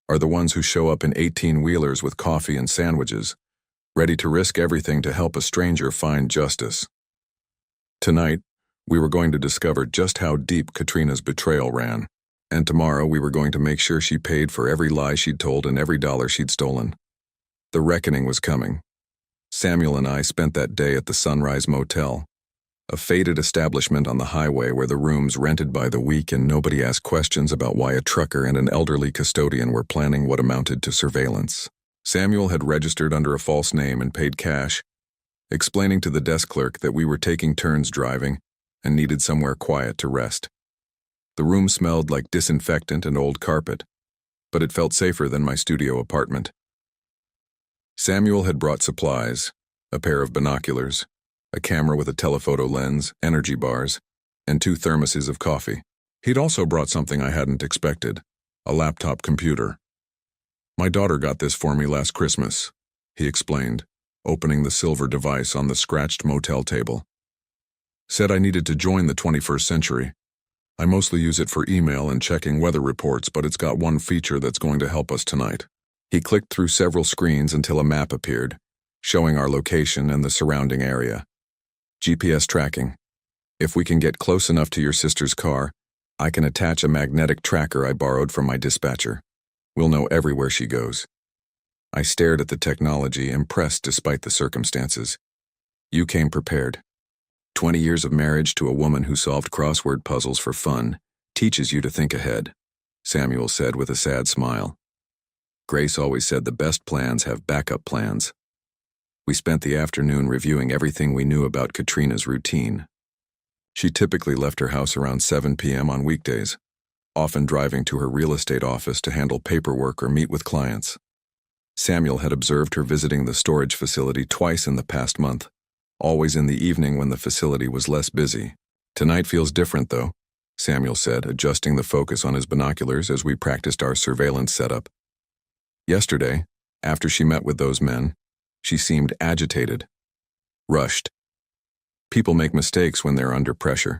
are the ones who show up in 18-wheelers with coffee and sandwiches, ready to risk everything to help a stranger find justice. Tonight, we were going to discover just how deep Katrina's betrayal ran. And tomorrow we were going to make sure she paid for every lie she'd told and every dollar she'd stolen. The reckoning was coming. Samuel and I spent that day at the Sunrise Motel, a faded establishment on the highway where the rooms rented by the week and nobody asked questions about why a trucker and an elderly custodian were planning what amounted to surveillance. Samuel had registered under a false name and paid cash, explaining to the desk clerk that we were taking turns driving and needed somewhere quiet to rest. The room smelled like disinfectant and old carpet, but it felt safer than my studio apartment. Samuel had brought supplies, a pair of binoculars, a camera with a telephoto lens, energy bars, and 2 thermoses of coffee. He'd also brought something I hadn't expected, a laptop computer. "My daughter got this for me last Christmas," he explained, opening the silver device on the scratched motel table. "Said I needed to join the 21st century. I mostly use it for email and checking weather reports, but it's got one feature that's going to help us tonight." He clicked through several screens until a map appeared, showing our location and the surrounding area. "GPS tracking. If we can get close enough to your sister's car, I can attach a magnetic tracker I borrowed from my dispatcher. We'll know everywhere she goes." I stared at the technology, impressed despite the circumstances. "You came prepared. 20 years of marriage to a woman who solved crossword puzzles for fun teaches you to think ahead," Samuel said with a sad smile. "Grace always said the best plans have backup plans." We spent the afternoon reviewing everything we knew about Katrina's routine. She typically left her house around 7 p.m. on weekdays, often driving to her real estate office to handle paperwork or meet with clients. Samuel had observed her visiting the storage facility twice in the past month, always in the evening when the facility was less busy. "Tonight feels different, though," Samuel said, adjusting the focus on his binoculars as we practiced our surveillance setup. "Yesterday, after she met with those men, she seemed agitated, rushed. People make mistakes when they're under pressure."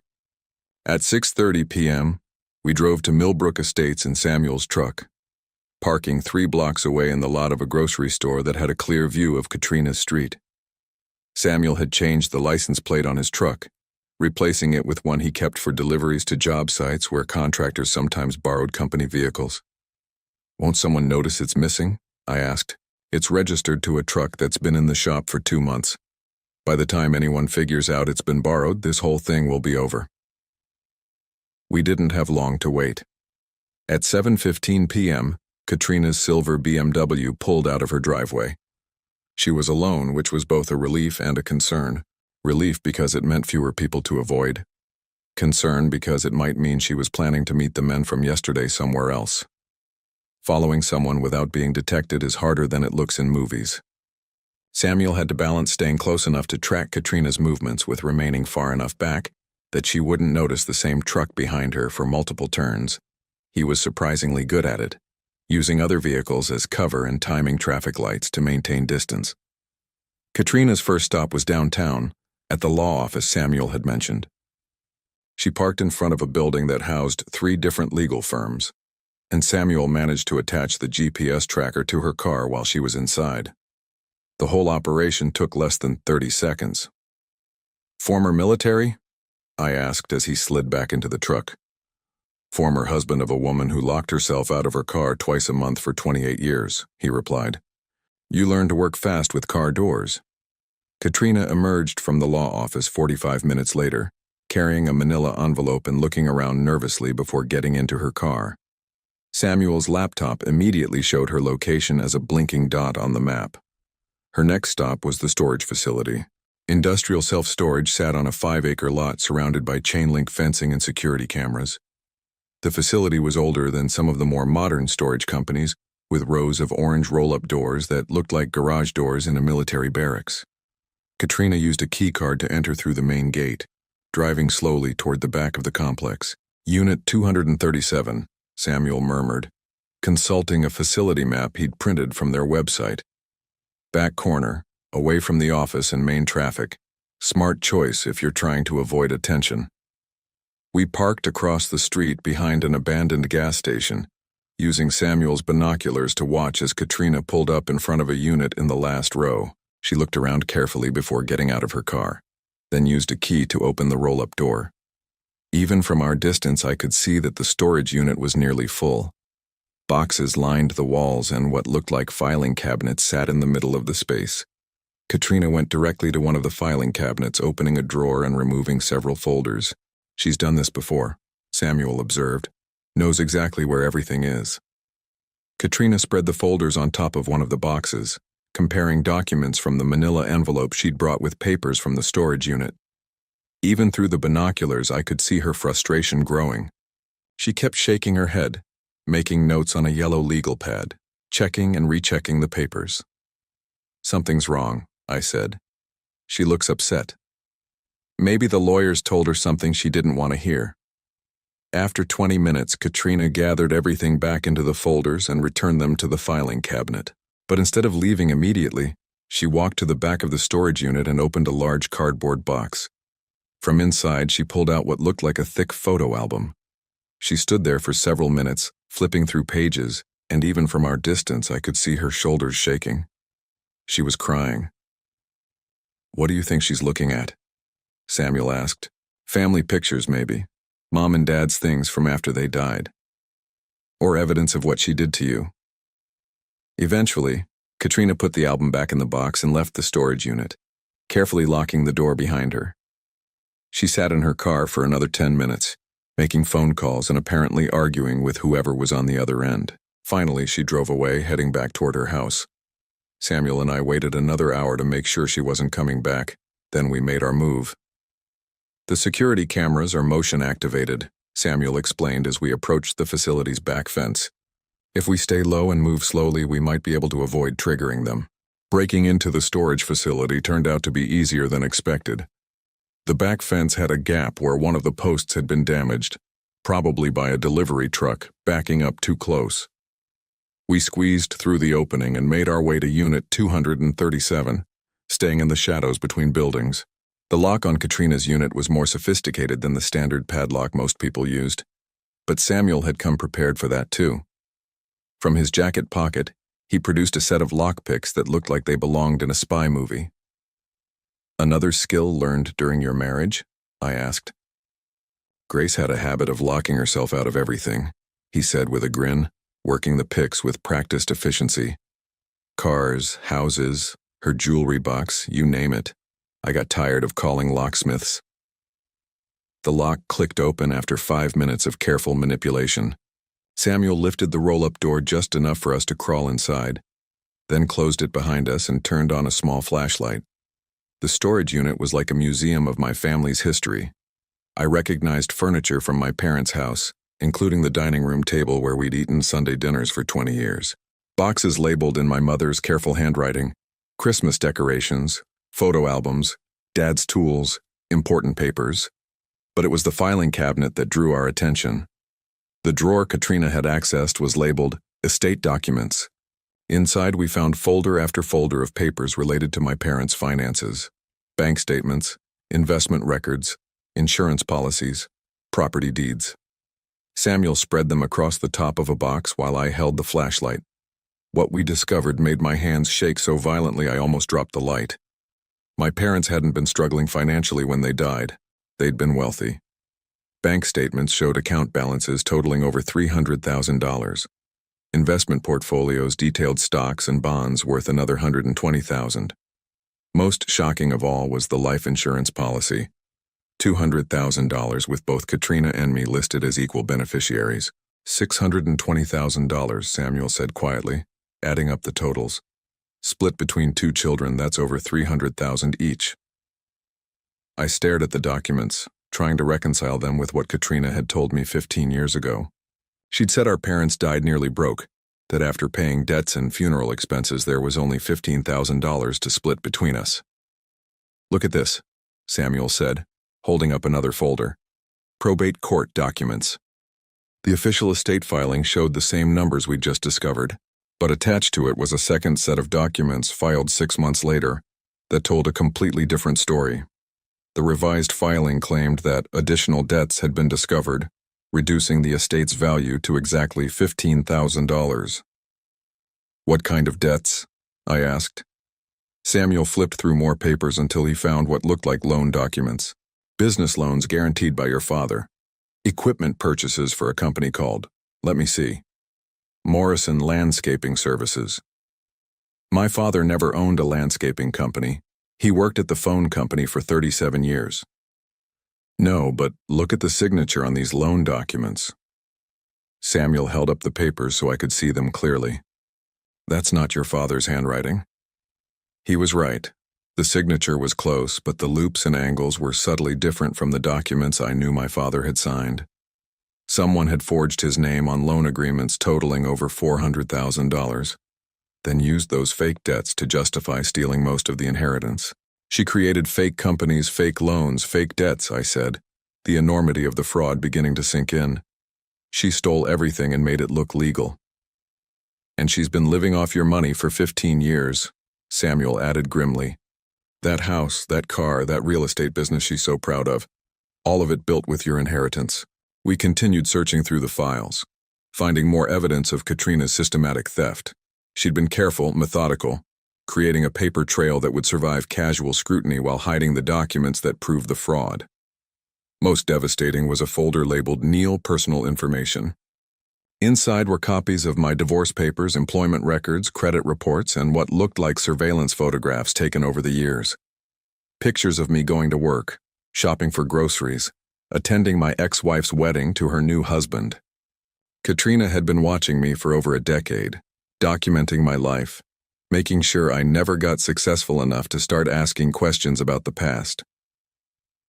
At 6:30 p.m., we drove to Millbrook Estates in Samuel's truck, parking 3 blocks away in the lot of a grocery store that had a clear view of Katrina's street. Samuel had changed the license plate on his truck, replacing it with one he kept for deliveries to job sites where contractors sometimes borrowed company vehicles. "Won't someone notice it's missing?" I asked. "It's registered to a truck that's been in the shop for 2 months. By the time anyone figures out it's been borrowed, this whole thing will be over." We didn't have long to wait. At 7:15 p.m., Katrina's silver BMW pulled out of her driveway. She was alone, which was both a relief and a concern. Relief because it meant fewer people to avoid. Concern because it might mean she was planning to meet the men from yesterday somewhere else. Following someone without being detected is harder than it looks in movies. Samuel had to balance staying close enough to track Katrina's movements with remaining far enough back that she wouldn't notice the same truck behind her for multiple turns. He was surprisingly good at it, using other vehicles as cover and timing traffic lights to maintain distance. Katrina's first stop was downtown, at the law office Samuel had mentioned. She parked in front of a building that housed 3 different legal firms, and Samuel managed to attach the GPS tracker to her car while she was inside. The whole operation took less than 30 seconds. "Former military?" I asked as he slid back into the truck. "Former husband of a woman who locked herself out of her car twice a month for 28 years, he replied. "You learn to work fast with car doors." Katrina emerged from the law office 45 minutes later, carrying a manila envelope and looking around nervously before getting into her car. Samuel's laptop immediately showed her location as a blinking dot on the map. Her next stop was the storage facility. Industrial self-storage sat on a 5-acre lot surrounded by chain-link fencing and security cameras. The facility was older than some of the more modern storage companies, with rows of orange roll-up doors that looked like garage doors in a military barracks. Katrina used a key card to enter through the main gate, driving slowly toward the back of the complex. "Unit 237, Samuel murmured, consulting a facility map he'd printed from their website. "Back corner, away from the office and main traffic. Smart choice if you're trying to avoid attention." We parked across the street behind an abandoned gas station, using Samuel's binoculars to watch as Katrina pulled up in front of a unit in the last row. She looked around carefully before getting out of her car. then used a key to open the roll-up door. Even from our distance, I could see that the storage unit was nearly full. Boxes lined the walls and what looked like filing cabinets sat in the middle of the space. Katrina went directly to one of the filing cabinets, opening a drawer and removing several folders. "She's done this before," Samuel observed. "Knows exactly where everything is." Katrina spread the folders on top of one of the boxes, comparing documents from the manila envelope she'd brought with papers from the storage unit. Even through the binoculars, I could see her frustration growing. She kept shaking her head, making notes on a yellow legal pad, checking and rechecking the papers. "Something's wrong," I said. "She looks upset. Maybe the lawyers told her something she didn't want to hear." After 20 minutes, Katrina gathered everything back into the folders and returned them to the filing cabinet. But instead of leaving immediately, she walked to the back of the storage unit and opened a large cardboard box. From inside, she pulled out what looked like a thick photo album. She stood there for several minutes, flipping through pages, and even from our distance, I could see her shoulders shaking. She was crying. "What do you think she's looking at?" Samuel asked. "Family pictures, maybe. Mom and Dad's things from after they died. Or evidence of what she did to you." Eventually, Katrina put the album back in the box and left the storage unit, carefully locking the door behind her. She sat in her car for another 10 minutes, making phone calls and apparently arguing with whoever was on the other end. Finally, she drove away, heading back toward her house. Samuel and I waited another hour to make sure she wasn't coming back. Then we made our move. "The security cameras are motion-activated," Samuel explained as we approached the facility's back fence. "If we stay low and move slowly, we might be able to avoid triggering them." Breaking into the storage facility turned out to be easier than expected. The back fence had a gap where one of the posts had been damaged, probably by a delivery truck backing up too close. We squeezed through the opening and made our way to Unit 237, staying in the shadows between buildings. The lock on Katrina's unit was more sophisticated than the standard padlock most people used, but Samuel had come prepared for that too. From his jacket pocket, he produced a set of lockpicks that looked like they belonged in a spy movie. "Another skill learned during your marriage?" I asked. "Grace had a habit of locking herself out of everything," he said with a grin, working the picks with practiced efficiency. "Cars, houses, her jewelry box, you name it. I got tired of calling locksmiths." The lock clicked open after 5 minutes of careful manipulation. Samuel lifted the roll-up door just enough for us to crawl inside, then closed it behind us and turned on a small flashlight. The storage unit was like a museum of my family's history. I recognized furniture from my parents' house, including the dining room table where we'd eaten Sunday dinners for 20 years. Boxes labeled in my mother's careful handwriting, Christmas decorations, photo albums, Dad's tools, important papers. But it was the filing cabinet that drew our attention. The drawer Katrina had accessed was labeled Estate Documents. Inside, we found folder after folder of papers related to my parents' finances. Bank statements, investment records, insurance policies, property deeds. Samuel spread them across the top of a box while I held the flashlight. What we discovered made my hands shake so violently I almost dropped the light. My parents hadn't been struggling financially when they died. They'd been wealthy. Bank statements showed account balances totaling over $300,000. Investment portfolios detailed stocks and bonds worth another $120,000. Most shocking of all was the life insurance policy. $200,000 with both Katrina and me listed as equal beneficiaries. $620,000, Samuel said quietly, adding up the totals. Split between 2 children, that's over $300,000 each. I stared at the documents, trying to reconcile them with what Katrina had told me 15 years ago. She'd said our parents died nearly broke, that after paying debts and funeral expenses there was only $15,000 to split between us. "Look at this," Samuel said, holding up another folder. "Probate court documents." The official estate filing showed the same numbers we'd just discovered, but attached to it was a second set of documents filed 6 months later that told a completely different story. The revised filing claimed that additional debts had been discovered, reducing the estate's value to exactly $15,000. "What kind of debts?" I asked. Samuel flipped through more papers until he found what looked like loan documents. Business loans guaranteed by your father. Equipment purchases for a company called, let me see, Morrison Landscaping Services. My father never owned a landscaping company. He worked at the phone company for 37 years. No, but look at the signature on these loan documents. Samuel held up the papers so I could see them clearly. That's not your father's handwriting. He was right. The signature was close, but the loops and angles were subtly different from the documents I knew my father had signed. Someone had forged his name on loan agreements totaling over $400,000, then used those fake debts to justify stealing most of the inheritance. She created fake companies, fake loans, fake debts, I said, the enormity of the fraud beginning to sink in. She stole everything and made it look legal. And she's been living off your money for 15 years, Samuel added grimly. That house, that car, that real estate business she's so proud of, all of it built with your inheritance. We continued searching through the files, finding more evidence of Katrina's systematic theft. She'd been careful, methodical, creating a paper trail that would survive casual scrutiny while hiding the documents that proved the fraud. Most devastating was a folder labeled Neil Personal Information. Inside were copies of my divorce papers, employment records, credit reports, and what looked like surveillance photographs taken over the years. Pictures of me going to work, shopping for groceries, attending my ex-wife's wedding to her new husband. Katrina had been watching me for over a decade, documenting my life, making sure I never got successful enough to start asking questions about the past.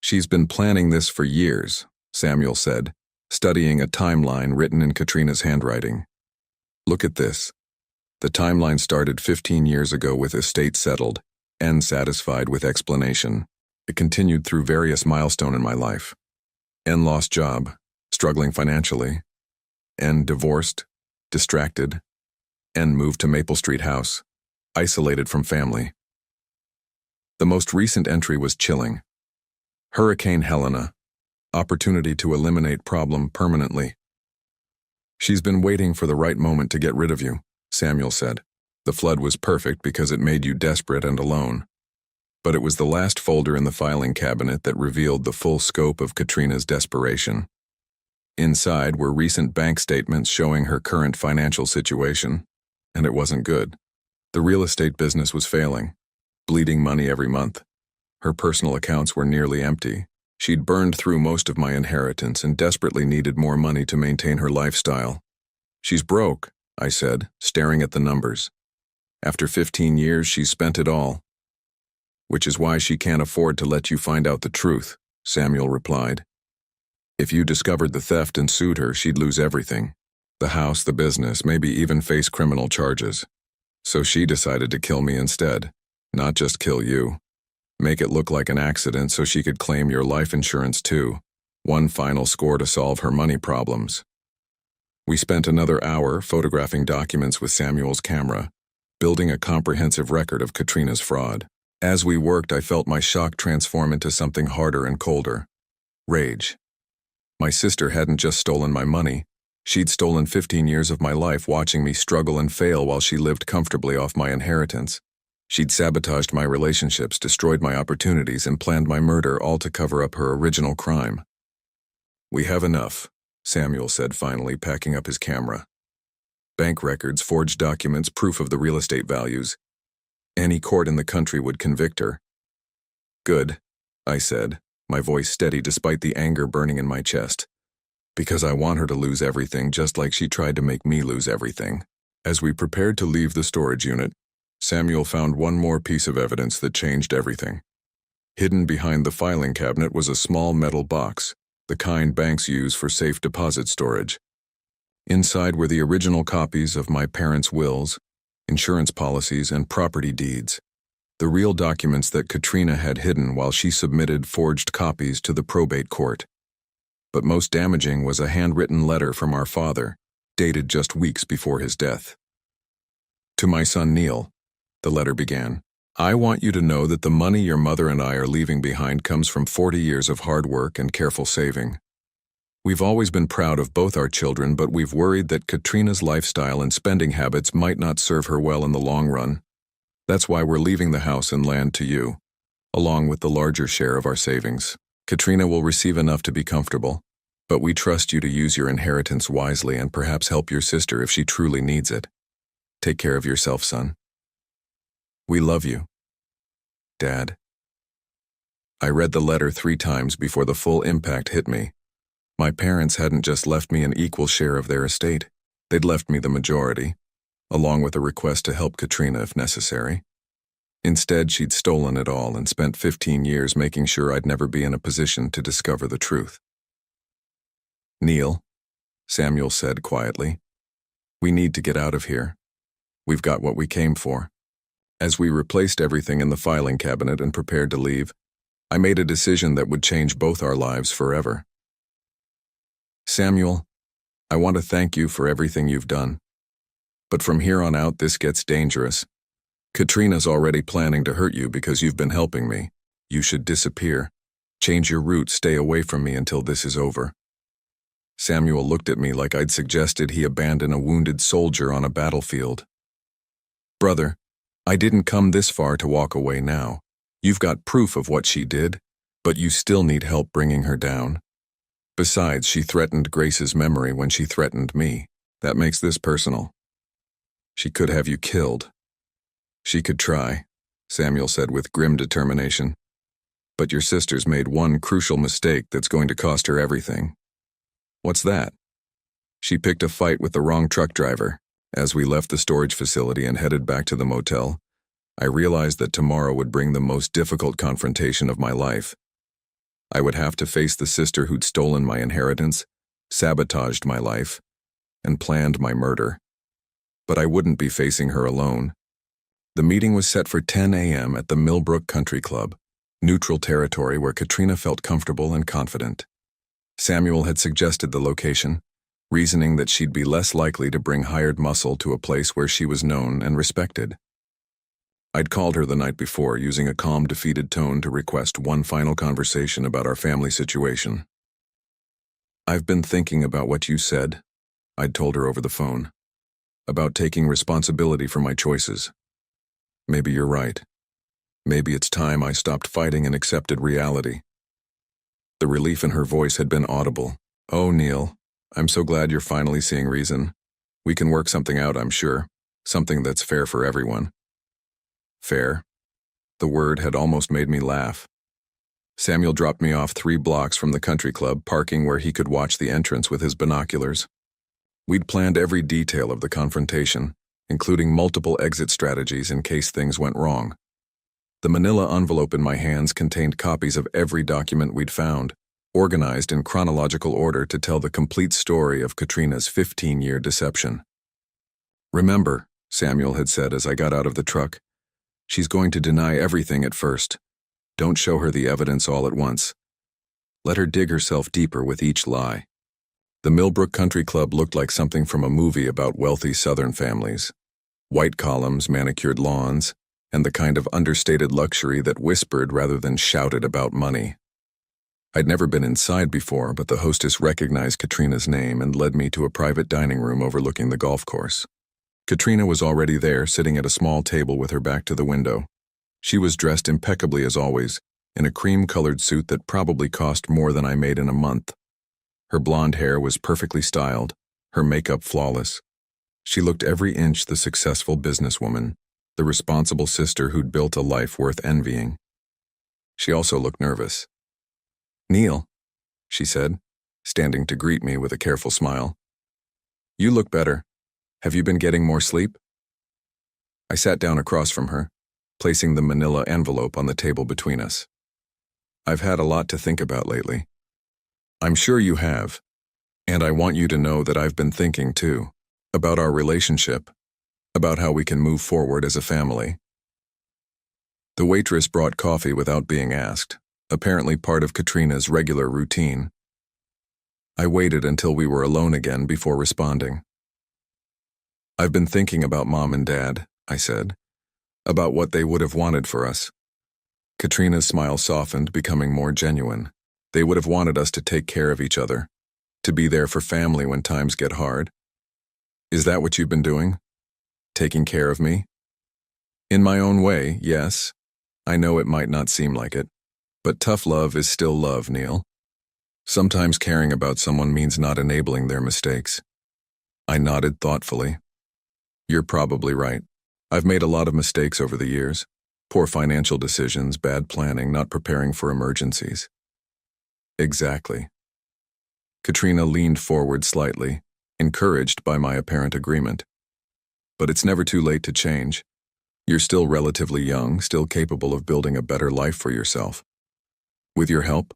She's been planning this for years, Samuel said, studying a timeline written in Katrina's handwriting. Look at this. The timeline started 15 years ago with estate settled, and satisfied with explanation. It continued through various milestones in my life. N lost job, struggling financially. N divorced, distracted. N moved to Maple Street house, isolated from family. The most recent entry was chilling. Hurricane Helena, opportunity to eliminate problem permanently. She's been waiting for the right moment to get rid of you, Samuel said. The flood was perfect because it made you desperate and alone. But it was the last folder in the filing cabinet that revealed the full scope of Katrina's desperation. Inside were recent bank statements showing her current financial situation, and it wasn't good. The real estate business was failing, bleeding money every month. Her personal accounts were nearly empty. She'd burned through most of my inheritance and desperately needed more money to maintain her lifestyle. She's broke, I said, staring at the numbers. After 15 years, she's spent it all. Which is why she can't afford to let you find out the truth, Samuel replied. If you discovered the theft and sued her, she'd lose everything. The house, the business, maybe even face criminal charges. So she decided to kill me instead. Not just kill you. Make it look like an accident so she could claim your life insurance too. One final score to solve her money problems. We spent another hour photographing documents with Samuel's camera, building a comprehensive record of Katrina's fraud. As we worked, I felt my shock transform into something harder and colder. Rage. My sister hadn't just stolen my money. She'd stolen 15 years of my life watching me struggle and fail while she lived comfortably off my inheritance. She'd sabotaged my relationships, destroyed my opportunities, and planned my murder, all to cover up her original crime. We have enough, Samuel said finally, packing up his camera. Bank records, forged documents, proof of the real estate values. Any court in the country would convict her. Good, I said, my voice steady despite the anger burning in my chest. Because I want her to lose everything just like she tried to make me lose everything. As we prepared to leave the storage unit, Samuel found one more piece of evidence that changed everything. Hidden behind the filing cabinet was a small metal box, the kind banks use for safe deposit storage. Inside were the original copies of my parents' wills, insurance policies, and property deeds. The real documents that Katrina had hidden while she submitted forged copies to the probate court. But most damaging was a handwritten letter from our father, dated just weeks before his death. To my son Neil, the letter began, I want you to know that the money your mother and I are leaving behind comes from 40 years of hard work and careful saving. We've always been proud of both our children, but we've worried that Katrina's lifestyle and spending habits might not serve her well in the long run. That's why we're leaving the house and land to you, along with the larger share of our savings. Katrina will receive enough to be comfortable, but we trust you to use your inheritance wisely and perhaps help your sister if she truly needs it. Take care of yourself, son. We love you, Dad. I read the letter 3 times before the full impact hit me. My parents hadn't just left me an equal share of their estate, they'd left me the majority, along with a request to help Katrina if necessary. Instead, she'd stolen it all and spent 15 years making sure I'd never be in a position to discover the truth. Neil, Samuel said quietly, we need to get out of here. We've got what we came for. As we replaced everything in the filing cabinet and prepared to leave, I made a decision that would change both our lives forever. Samuel, I want to thank you for everything you've done. But from here on out, this gets dangerous. Katrina's already planning to hurt you because you've been helping me. You should disappear. Change your route, stay away from me until this is over. Samuel looked at me like I'd suggested he abandon a wounded soldier on a battlefield. Brother, I didn't come this far to walk away now. You've got proof of what she did, but you still need help bringing her down. Besides, she threatened Grace's memory when she threatened me. That makes this personal. She could have you killed. She could try, Samuel said with grim determination. But your sister's made one crucial mistake that's going to cost her everything. What's that? She picked a fight with the wrong truck driver. As we left the storage facility and headed back to the motel, I realized that tomorrow would bring the most difficult confrontation of my life. I would have to face the sister who'd stolen my inheritance, sabotaged my life, and planned my murder. But I wouldn't be facing her alone. The meeting was set for 10 a.m. at the Millbrook Country Club, neutral territory where Katrina felt comfortable and confident. Samuel had suggested the location, reasoning that she'd be less likely to bring hired muscle to a place where she was known and respected. I'd called her the night before, using a calm, defeated tone to request one final conversation about our family situation. I've been thinking about what you said, I'd told her over the phone, about taking responsibility for my choices. Maybe you're right. Maybe it's time I stopped fighting and accepted reality. The relief in her voice had been audible. Oh, Neil, I'm so glad you're finally seeing reason. We can work something out, I'm sure. Something that's fair for everyone. Fair? The word had almost made me laugh. Samuel dropped me off 3 blocks from the country club, parking where he could watch the entrance with his binoculars. We'd planned every detail of the confrontation, including multiple exit strategies in case things went wrong. The manila envelope in my hands contained copies of every document we'd found, organized in chronological order to tell the complete story of Katrina's 15-year deception. Remember, Samuel had said as I got out of the truck, she's going to deny everything at first. Don't show her the evidence all at once. Let her dig herself deeper with each lie. The Millbrook Country Club looked like something from a movie about wealthy Southern families. White columns, manicured lawns, and the kind of understated luxury that whispered rather than shouted about money. I'd never been inside before, but the hostess recognized Katrina's name and led me to a private dining room overlooking the golf course. Katrina was already there, sitting at a small table with her back to the window. She was dressed impeccably as always, in a cream-colored suit that probably cost more than I made in a month. Her blonde hair was perfectly styled, her makeup flawless. She looked every inch the successful businesswoman, the responsible sister who'd built a life worth envying. She also looked nervous. "Neil," she said, standing to greet me with a careful smile. "You look better. Have you been getting more sleep?" I sat down across from her, placing the manila envelope on the table between us. "I've had a lot to think about lately." "I'm sure you have. And I want you to know that I've been thinking too, about our relationship, about how we can move forward as a family." The waitress brought coffee without being asked, apparently part of Katrina's regular routine. I waited until we were alone again before responding. "I've been thinking about Mom and Dad," I said, "about what they would have wanted for us." Katrina's smile softened, becoming more genuine. They would have wanted us to take care of each other, to be there for family when times get hard. "Is that what you've been doing? Taking care of me?" In my own way, yes. I know it might not seem like it, but tough love is still love, Neil. Sometimes caring about someone means not enabling their mistakes. I nodded thoughtfully. You're probably right. I've made a lot of mistakes over the years. Poor financial decisions, bad planning, not preparing for emergencies. Exactly. Katrina leaned forward slightly, encouraged by my apparent agreement. But it's never too late to change. You're still relatively young, still capable of building a better life for yourself. With your help?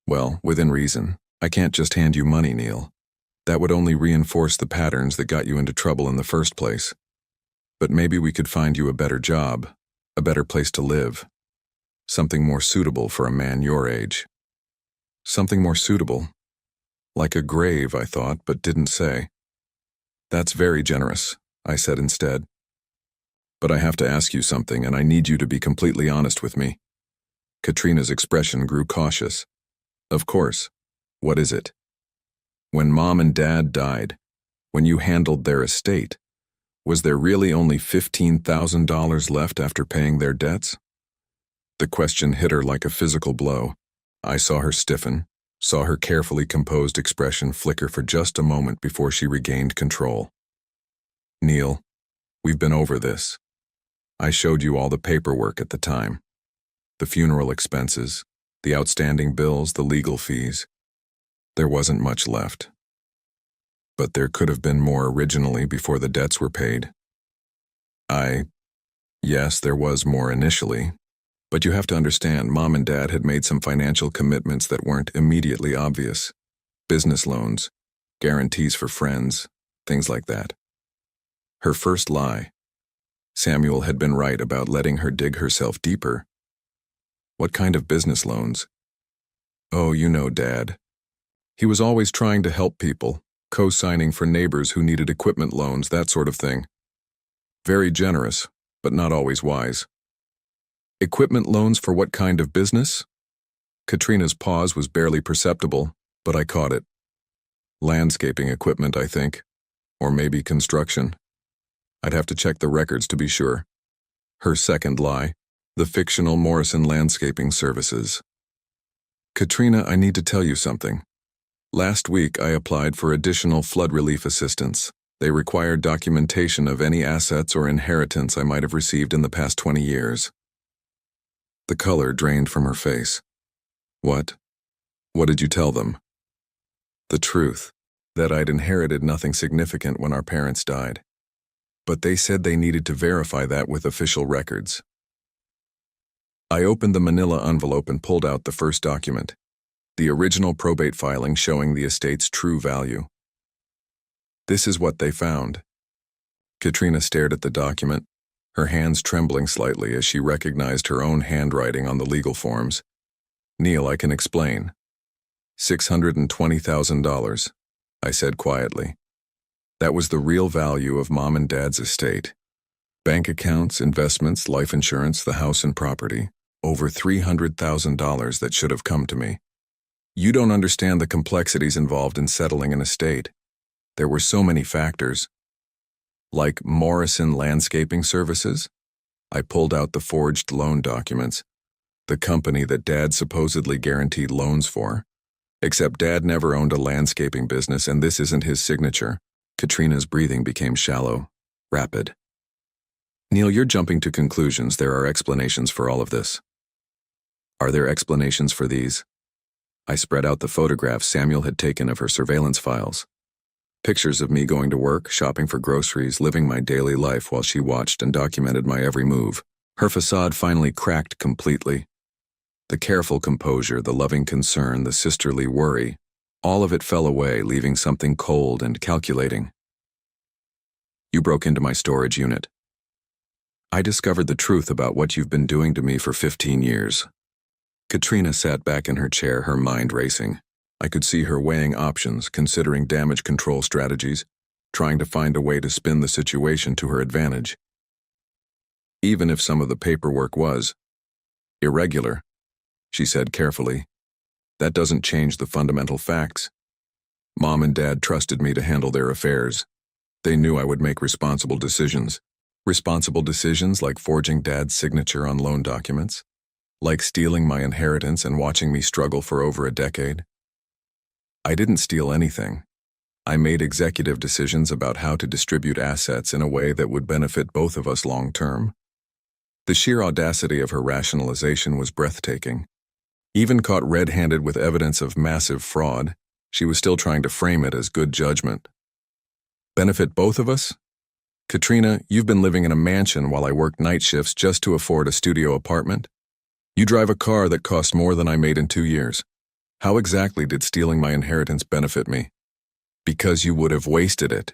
Well, within reason. I can't just hand you money, Neil. That would only reinforce the patterns that got you into trouble in the first place. But maybe we could find you a better job, a better place to live. Something more suitable for a man your age. Something more suitable. Like a grave, I thought, but didn't say. That's very generous, I said instead. But I have to ask you something, and I need you to be completely honest with me. Katrina's expression grew cautious. Of course. What is it? When Mom and Dad died, when you handled their estate, was there really only $15,000 left after paying their debts? The question hit her like a physical blow. I saw her stiffen, saw her carefully composed expression flicker for just a moment before she regained control. Neil, we've been over this. I showed you all the paperwork at the time. The funeral expenses, the outstanding bills, the legal fees. There wasn't much left. But there could have been more originally before the debts were paid. Yes, there was more initially. But you have to understand, Mom and Dad had made some financial commitments that weren't immediately obvious. Business loans, guarantees for friends, things like that. Her first lie. Samuel had been right about letting her dig herself deeper. What kind of business loans? Oh, you know Dad. He was always trying to help people, co-signing for neighbors who needed equipment loans, that sort of thing. Very generous, but not always wise. Equipment loans for what kind of business? Katrina's pause was barely perceptible, but I caught it. Landscaping equipment, I think. Or maybe construction. I'd have to check the records to be sure. Her second lie, the fictional Morrison Landscaping Services. Katrina, I need to tell you something. Last week, I applied for additional flood relief assistance. They required documentation of any assets or inheritance I might have received in the past 20 years. The color drained from her face. What? What did you tell them? The truth, that I'd inherited nothing significant when our parents died. But they said they needed to verify that with official records. I opened the manila envelope and pulled out the first document. The original probate filing showing the estate's true value. This is what they found. Katrina stared at the document, her hands trembling slightly as she recognized her own handwriting on the legal forms. Neil, I can explain. $620,000, I said quietly. That was the real value of Mom and Dad's estate. Bank accounts, investments, life insurance, the house and property. Over $300,000 that should have come to me. You don't understand the complexities involved in settling an estate. There were so many factors. Like Morrison Landscaping Services? I pulled out the forged loan documents. The company that Dad supposedly guaranteed loans for. Except Dad never owned a landscaping business, and this isn't his signature. Katrina's breathing became shallow, rapid. Neil, you're jumping to conclusions. There are explanations for all of this. Are there explanations for these? I spread out the photographs Samuel had taken of her surveillance files. Pictures of me going to work, shopping for groceries, living my daily life while she watched and documented my every move. Her facade finally cracked completely. The careful composure, the loving concern, the sisterly worry, all of it fell away, leaving something cold and calculating. You broke into my storage unit. I discovered the truth about what you've been doing to me for 15 years. Katrina sat back in her chair, her mind racing. I could see her weighing options, considering damage control strategies, trying to find a way to spin the situation to her advantage. Even if some of the paperwork was irregular, she said carefully, that doesn't change the fundamental facts. Mom and Dad trusted me to handle their affairs. They knew I would make responsible decisions. Responsible decisions like forging Dad's signature on loan documents, like stealing my inheritance and watching me struggle for over a decade. I didn't steal anything. I made executive decisions about how to distribute assets in a way that would benefit both of us long term. The sheer audacity of her rationalization was breathtaking. Even caught red-handed with evidence of massive fraud, she was still trying to frame it as good judgment. Benefit both of us? Katrina, you've been living in a mansion while I worked night shifts just to afford a studio apartment. You drive a car that cost more than I made in 2 years. How exactly did stealing my inheritance benefit me? Because you would have wasted it.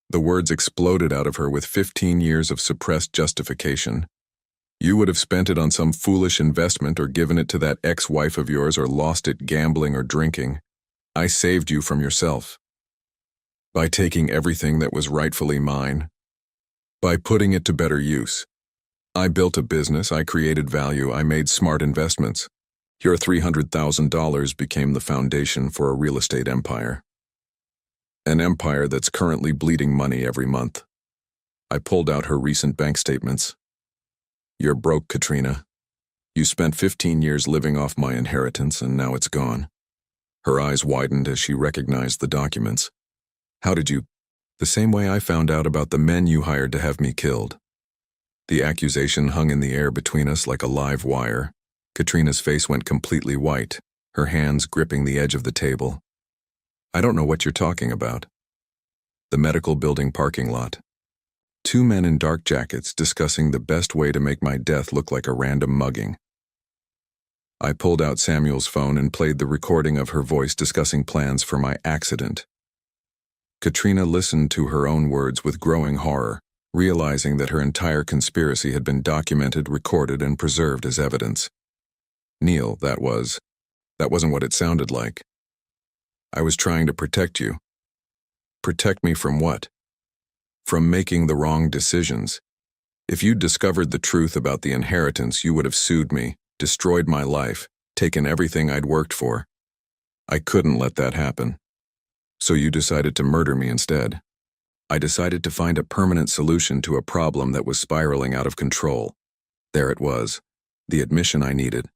The words exploded out of her with 15 years of suppressed justification. You would have spent it on some foolish investment or given it to that ex-wife of yours or lost it gambling or drinking. I saved you from yourself. By taking everything that was rightfully mine. By putting it to better use. I built a business, I created value, I made smart investments. Your $300,000 became the foundation for a real estate empire. An empire that's currently bleeding money every month. I pulled out her recent bank statements. You're broke, Katrina. You spent 15 years living off my inheritance and now it's gone. Her eyes widened as she recognized the documents. How did you? The same way I found out about the men you hired to have me killed. The accusation hung in the air between us like a live wire. Katrina's face went completely white, her hands gripping the edge of the table. I don't know what you're talking about. The medical building parking lot. 2 men in dark jackets discussing the best way to make my death look like a random mugging. I pulled out Samuel's phone and played the recording of her voice discussing plans for my accident. Katrina listened to her own words with growing horror, realizing that her entire conspiracy had been documented, recorded, and preserved as evidence. Neil, that wasn't what it sounded like. I was trying to protect you. Protect me from what? From making the wrong decisions. If you'd discovered the truth about the inheritance, you would have sued me, destroyed my life, taken everything I'd worked for. I couldn't let that happen. So you decided to murder me instead. I decided to find a permanent solution to a problem that was spiraling out of control. There it was, the admission I needed.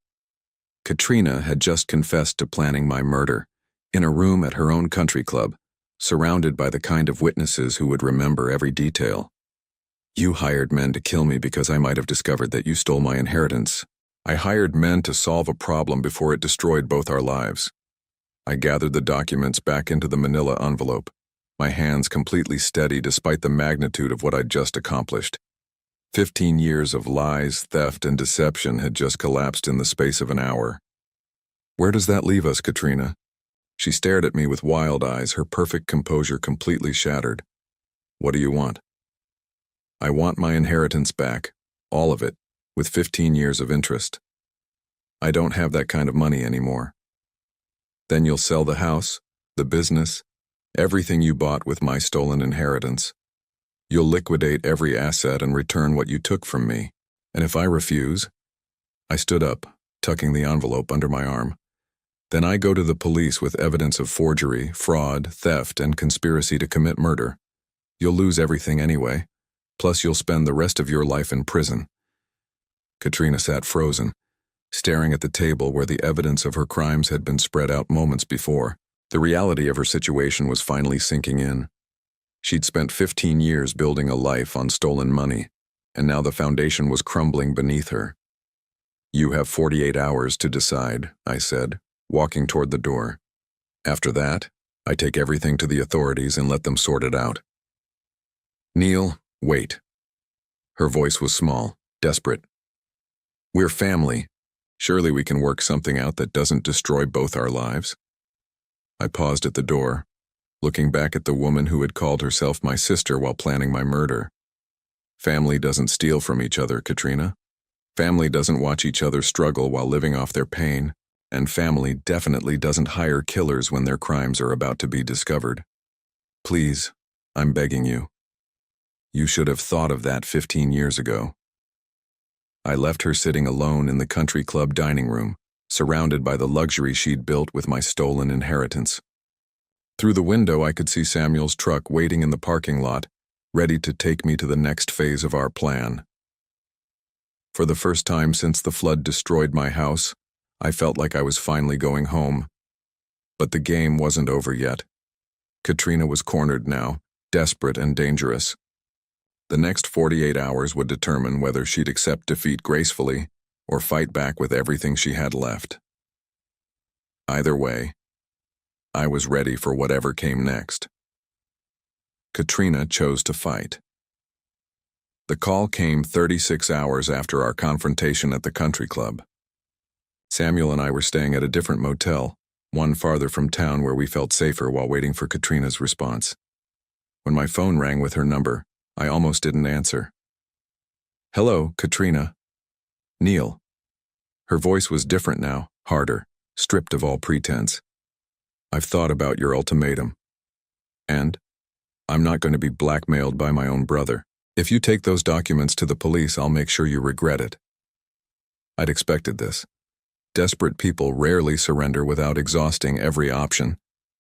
Katrina had just confessed to planning my murder, in a room at her own country club, surrounded by the kind of witnesses who would remember every detail. You hired men to kill me because I might have discovered that you stole my inheritance. I hired men to solve a problem before it destroyed both our lives. I gathered the documents back into the manila envelope, my hands completely steady despite the magnitude of what I'd just accomplished. 15 years of lies, theft, and deception had just collapsed in the space of an hour. Where does that leave us, Katrina? She stared at me with wild eyes, her perfect composure completely shattered. What do you want? I want my inheritance back, all of it, with 15 years of interest. I don't have that kind of money anymore. Then you'll sell the house, the business, everything you bought with my stolen inheritance. You'll liquidate every asset and return what you took from me. And if I refuse? I stood up, tucking the envelope under my arm. Then I go to the police with evidence of forgery, fraud, theft, and conspiracy to commit murder. You'll lose everything anyway. Plus you'll spend the rest of your life in prison. Katrina sat frozen, staring at the table where the evidence of her crimes had been spread out moments before. The reality of her situation was finally sinking in. She'd spent 15 years building a life on stolen money, and now the foundation was crumbling beneath her. You have 48 hours to decide, I said, walking toward the door. After that, I take everything to the authorities and let them sort it out. Neil, wait. Her voice was small, desperate. We're family. Surely we can work something out that doesn't destroy both our lives. I paused at the door, looking back at the woman who had called herself my sister while planning my murder. Family doesn't steal from each other, Katrina. Family doesn't watch each other struggle while living off their pain, and family definitely doesn't hire killers when their crimes are about to be discovered. Please, I'm begging you. You should have thought of that 15 years ago. I left her sitting alone in the country club dining room, surrounded by the luxury she'd built with my stolen inheritance. Through the window, I could see Samuel's truck waiting in the parking lot, ready to take me to the next phase of our plan. For the first time since the flood destroyed my house, I felt like I was finally going home. But the game wasn't over yet. Katrina was cornered now, desperate and dangerous. The next 48 hours would determine whether she'd accept defeat gracefully or fight back with everything she had left. Either way, I was ready for whatever came next. Katrina chose to fight. The call came 36 hours after our confrontation at the country club. Samuel and I were staying at a different motel, one farther from town where we felt safer while waiting for Katrina's response. When my phone rang with her number, I almost didn't answer. "Hello, Katrina." "Neil." Her voice was different now, harder, stripped of all pretense. "I've thought about your ultimatum. And I'm not going to be blackmailed by my own brother. If you take those documents to the police, I'll make sure you regret it." I'd expected this. Desperate people rarely surrender without exhausting every option,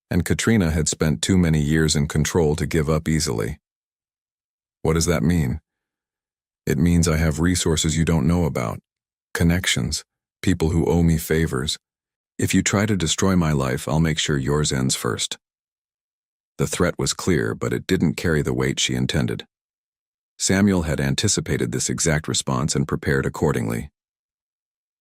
and Katrina had spent too many years in control to give up easily. What does that mean? It means I have resources you don't know about, connections, people who owe me favors. If you try to destroy my life, I'll make sure yours ends first. The threat was clear, but it didn't carry the weight she intended. Samuel had anticipated this exact response and prepared accordingly.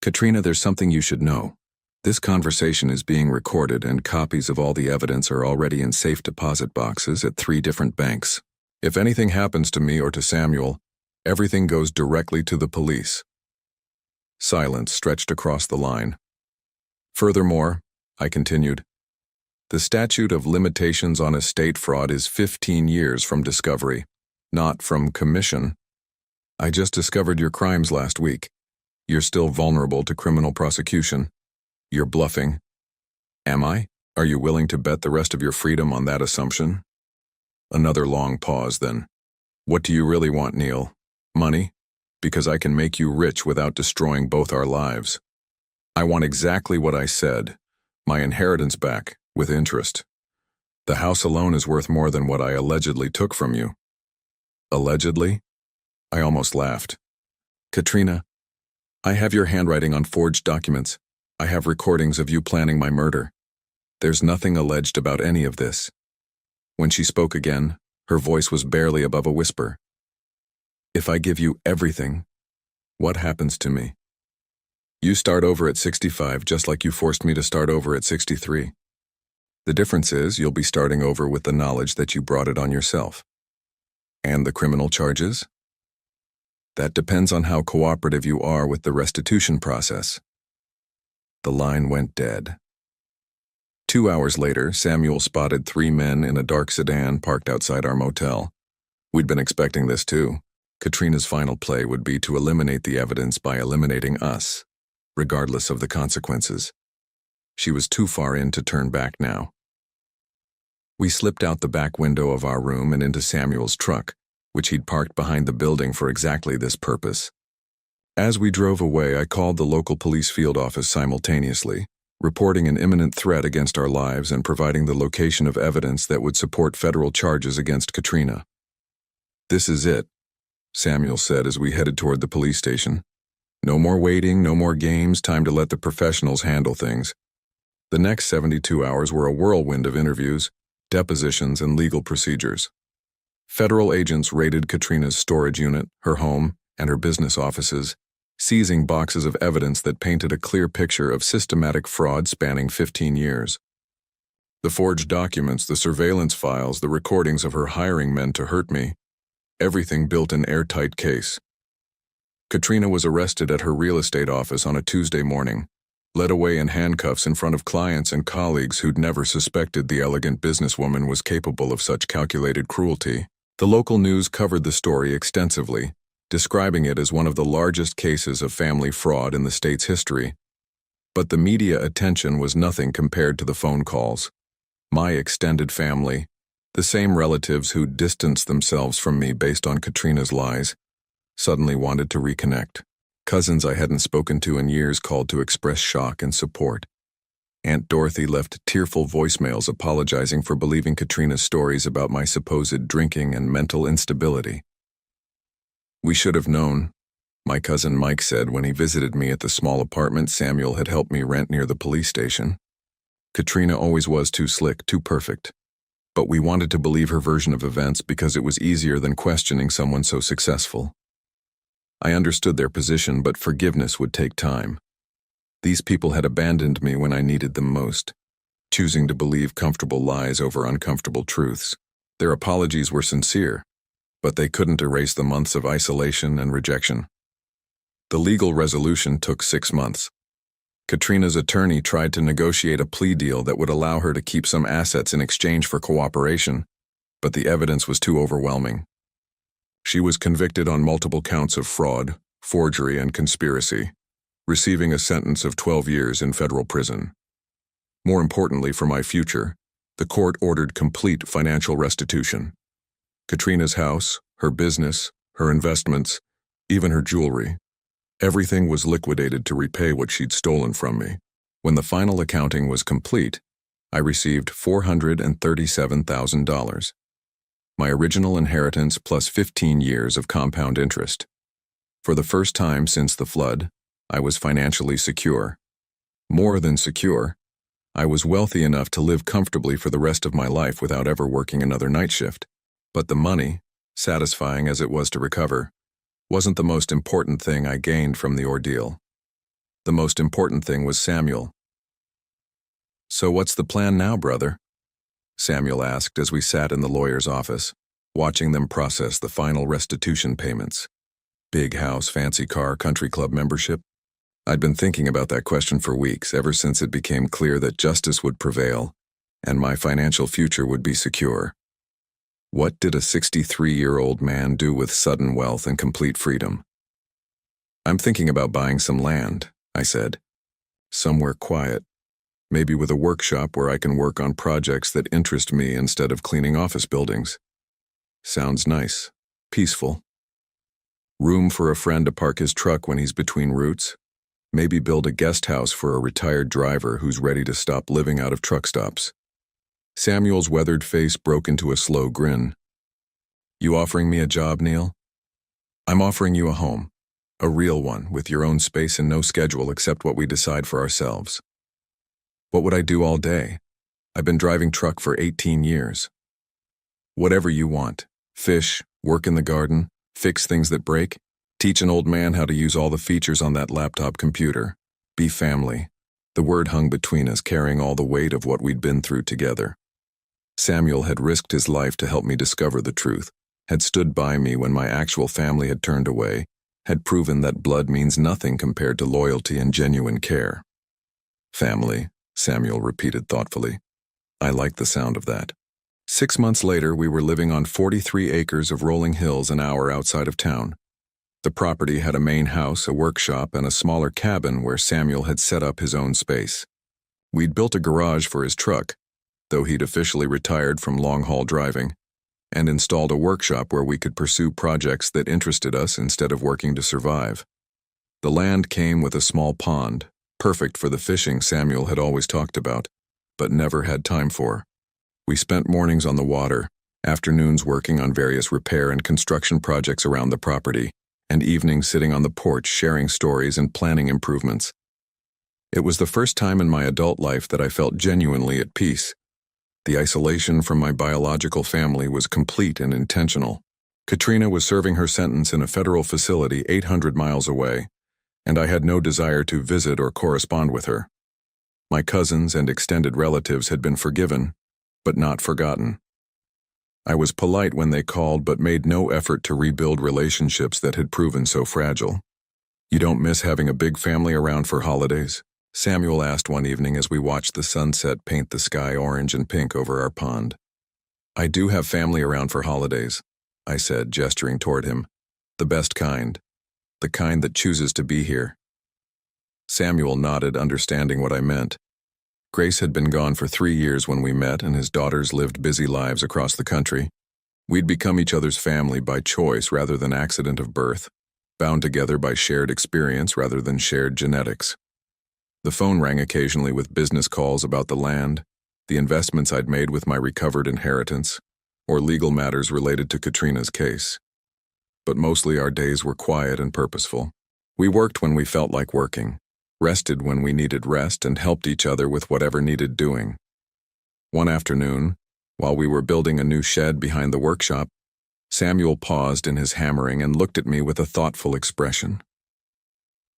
"Katrina, there's something you should know. This conversation is being recorded and copies of all the evidence are already in safe deposit boxes at 3 different banks. If anything happens to me or to Samuel, everything goes directly to the police." Silence stretched across the line. "Furthermore," I continued, "the statute of limitations on estate fraud is 15 years from discovery, not from commission. I just discovered your crimes last week. You're still vulnerable to criminal prosecution. You're bluffing." "Am I? Are you willing to bet the rest of your freedom on that assumption?" Another long pause, then. "What do you really want, Neil? Money? Because I can make you rich without destroying both our lives." "I want exactly what I said. My inheritance back, with interest. The house alone is worth more than what I allegedly took from you." "Allegedly?" I almost laughed. "Katrina, I have your handwriting on forged documents. I have recordings of you planning my murder. There's nothing alleged about any of this." When she spoke again, her voice was barely above a whisper. "If I give you everything, what happens to me? You start over at 65 just like you forced me to start over at 63. The difference is you'll be starting over with the knowledge that you brought it on yourself. And the criminal charges? That depends on how cooperative you are with the restitution process." The line went dead. 2 hours later, Samuel spotted 3 men in a dark sedan parked outside our motel. We'd been expecting this too. Katrina's final play would be to eliminate the evidence by eliminating us, regardless of the consequences. She was too far in to turn back now. We slipped out the back window of our room and into Samuel's truck, which he'd parked behind the building for exactly this purpose. As we drove away, I called the local police field office simultaneously, reporting an imminent threat against our lives and providing the location of evidence that would support federal charges against Katrina. "This is it," Samuel said as we headed toward the police station. "No more waiting, no more games, time to let the professionals handle things." The next 72 hours were a whirlwind of interviews, depositions, and legal procedures. Federal agents raided Katrina's storage unit, her home, and her business offices, seizing boxes of evidence that painted a clear picture of systematic fraud spanning 15 years. The forged documents, the surveillance files, the recordings of her hiring men to hurt me, everything built an airtight case. Katrina was arrested at her real estate office on a Tuesday morning, led away in handcuffs in front of clients and colleagues who'd never suspected the elegant businesswoman was capable of such calculated cruelty. The local news covered the story extensively, describing it as one of the largest cases of family fraud in the state's history. But the media attention was nothing compared to the phone calls. My extended family, the same relatives who'd distanced themselves from me based on Katrina's lies, suddenly wanted to reconnect. Cousins I hadn't spoken to in years called to express shock and support. Aunt Dorothy left tearful voicemails apologizing for believing Katrina's stories about my supposed drinking and mental instability. "We should have known," my cousin Mike said when he visited me at the small apartment Samuel had helped me rent near the police station. "Katrina always was too slick, too perfect. But we wanted to believe her version of events because it was easier than questioning someone so successful." I understood their position, but forgiveness would take time. These people had abandoned me when I needed them most, choosing to believe comfortable lies over uncomfortable truths. Their apologies were sincere, but they couldn't erase the months of isolation and rejection. The legal resolution took 6 months. Katrina's attorney tried to negotiate a plea deal that would allow her to keep some assets in exchange for cooperation, but the evidence was too overwhelming. She was convicted on multiple counts of fraud, forgery, and conspiracy, receiving a sentence of 12 years in federal prison. More importantly for my future, the court ordered complete financial restitution. Katrina's house, her business, her investments, even her jewelry. Everything was liquidated to repay what she'd stolen from me. When the final accounting was complete, I received $437,000. My original inheritance plus 15 years of compound interest. For the first time since the flood, I was financially secure. More than secure, I was wealthy enough to live comfortably for the rest of my life without ever working another night shift. But the money, satisfying as it was to recover, wasn't the most important thing I gained from the ordeal. The most important thing was Samuel. "So what's the plan now, brother?" Samuel asked as we sat in the lawyer's office, watching them process the final restitution payments. Big house, fancy car, country club membership? I'd been thinking about that question for weeks, ever since it became clear that justice would prevail and my financial future would be secure. What did a 63-year-old man do with sudden wealth and complete freedom? "I'm thinking about buying some land," I said. "Somewhere quiet. Maybe with a workshop where I can work on projects that interest me instead of cleaning office buildings. Sounds nice. Peaceful. Room for a friend to park his truck when he's between routes. Maybe build a guest house for a retired driver who's ready to stop living out of truck stops." Samuel's weathered face broke into a slow grin. "You offering me a job, Neil?" "I'm offering you a home. A real one, with your own space and no schedule except what we decide for ourselves." "What would I do all day? I've been driving truck for 18 years. "Whatever you want. Fish, work in the garden, fix things that break, teach an old man how to use all the features on that laptop computer. Be family." The word hung between us, carrying all the weight of what we'd been through together. Samuel had risked his life to help me discover the truth, had stood by me when my actual family had turned away, had proven that blood means nothing compared to loyalty and genuine care. "Family," Samuel repeated thoughtfully. I liked the sound of that. 6 months later, we were living on 43 acres of rolling hills an hour outside of town. The property had a main house, a workshop, and a smaller cabin where Samuel had set up his own space. We'd built a garage for his truck, though he'd officially retired from long-haul driving, and installed a workshop where we could pursue projects that interested us instead of working to survive. The land came with a small pond, perfect for the fishing Samuel had always talked about, but never had time for. We spent mornings on the water, afternoons working on various repair and construction projects around the property, and evenings sitting on the porch sharing stories and planning improvements. It was the first time in my adult life that I felt genuinely at peace. The isolation from my biological family was complete and intentional. Katrina was serving her sentence in a federal facility 800 miles away, and I had no desire to visit or correspond with her. My cousins and extended relatives had been forgiven, but not forgotten. I was polite when they called, but made no effort to rebuild relationships that had proven so fragile. "You don't miss having a big family around for holidays?" Samuel asked one evening as we watched the sunset paint the sky orange and pink over our pond. "I do have family around for holidays," I said, gesturing toward him. "The best kind. The kind that chooses to be here." Samuel nodded, understanding what I meant. Grace had been gone for 3 years when we met, and his daughters lived busy lives across the country. We'd become each other's family by choice rather than accident of birth, bound together by shared experience rather than shared genetics. The phone rang occasionally with business calls about the land, the investments I'd made with my recovered inheritance, or legal matters related to Katrina's case. But mostly our days were quiet and purposeful. We worked when we felt like working, rested when we needed rest, and helped each other with whatever needed doing. One afternoon, while we were building a new shed behind the workshop, Samuel paused in his hammering and looked at me with a thoughtful expression.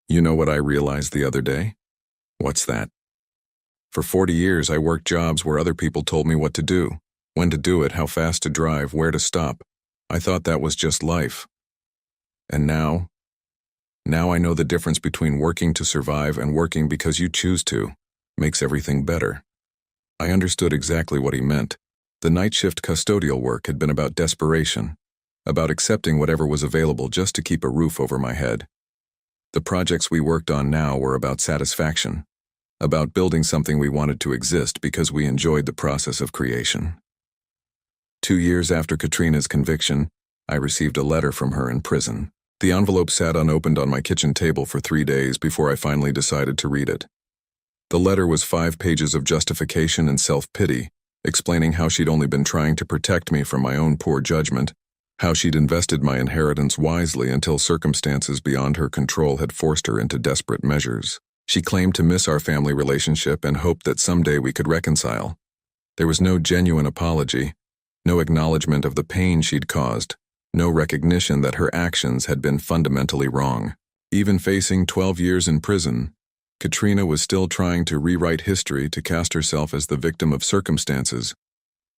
"You know what I realized the other day?" "What's that?" "For 40 years I worked jobs where other people told me what to do, when to do it, how fast to drive, where to stop. I thought that was just life. And now I know the difference between working to survive and working because you choose to. Makes everything better." I understood exactly what he meant. The night shift custodial work had been about desperation, about accepting whatever was available just to keep a roof over my head. The projects we worked on now were about satisfaction, about building something we wanted to exist because we enjoyed the process of creation. 2 years after Katrina's conviction, I received a letter from her in prison. The envelope sat unopened on my kitchen table for 3 days before I finally decided to read it. The letter was 5 pages of justification and self-pity, explaining how she'd only been trying to protect me from my own poor judgment, how she'd invested my inheritance wisely until circumstances beyond her control had forced her into desperate measures. She claimed to miss our family relationship and hoped that someday we could reconcile. There was no genuine apology, no acknowledgement of the pain she'd caused, no recognition that her actions had been fundamentally wrong. Even facing 12 years in prison, Katrina was still trying to rewrite history to cast herself as the victim of circumstances,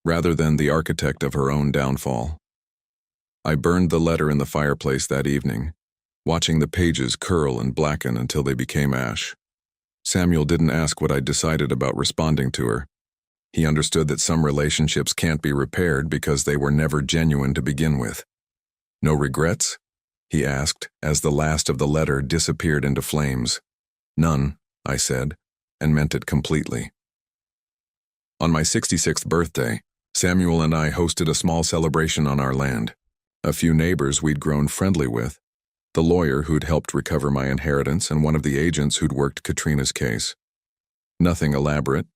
rather than the architect of her own downfall. I burned the letter in the fireplace that evening, watching the pages curl and blacken until they became ash. Samuel didn't ask what I'd decided about responding to her. He understood that some relationships can't be repaired because they were never genuine to begin with. "No regrets?" he asked as the last of the letter disappeared into flames. "None," I said, and meant it completely. On my 66th birthday, Samuel and I hosted a small celebration on our land. A few neighbors we'd grown friendly with, the lawyer who'd helped recover my inheritance, and one of the agents who'd worked Katrina's case. Nothing elaborate,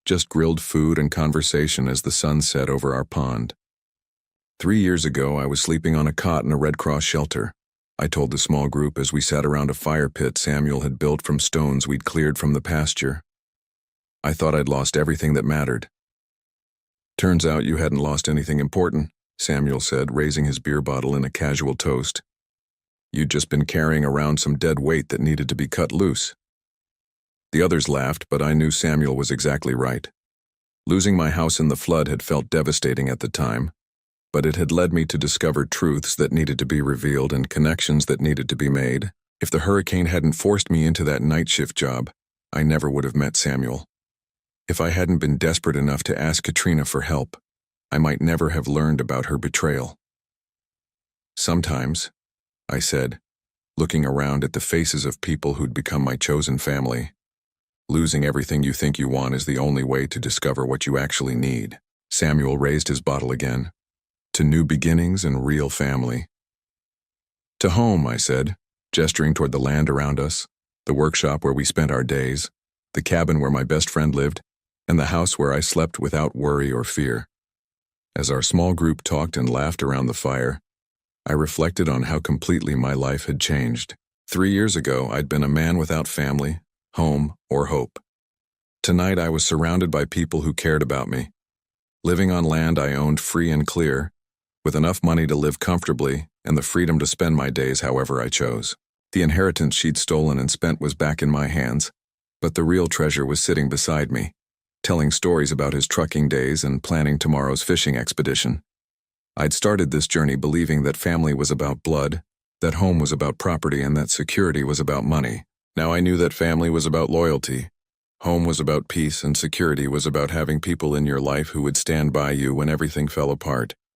just grilled food and conversation as the sun set over our pond. 3 years ago, I was sleeping on a cot in a Red Cross shelter. I told the small group as we sat around a fire pit Samuel had built from stones we'd cleared from the pasture. I thought I'd lost everything that mattered. "Turns out you hadn't lost anything important," Samuel said, raising his beer bottle in a casual toast. "You'd just been carrying around some dead weight that needed to be cut loose." The others laughed, but I knew Samuel was exactly right. Losing my house in the flood had felt devastating at the time, but it had led me to discover truths that needed to be revealed and connections that needed to be made. If the hurricane hadn't forced me into that night shift job, I never would have met Samuel. If I hadn't been desperate enough to ask Katrina for help, I might never have learned about her betrayal. "Sometimes," I said, looking around at the faces of people who'd become my chosen family, "losing everything you think you want is the only way to discover what you actually need." Samuel raised his bottle again. "To new beginnings and real family." "To home," I said, gesturing toward the land around us, the workshop where we spent our days, the cabin where my best friend lived, and the house where I slept without worry or fear. As our small group talked and laughed around the fire, I reflected on how completely my life had changed. 3 years ago, I'd been a man without family, home, or hope. Tonight, I was surrounded by people who cared about me, living on land I owned free and clear, with enough money to live comfortably and the freedom to spend my days however I chose. The inheritance she'd stolen and spent was back in my hands, but the real treasure was sitting beside me, telling stories about his trucking days and planning tomorrow's fishing expedition. I'd started this journey believing that family was about blood, that home was about property, and that security was about money. Now I knew that family was about loyalty, home was about peace, and security was about having people in your life who would stand by you when everything fell apart.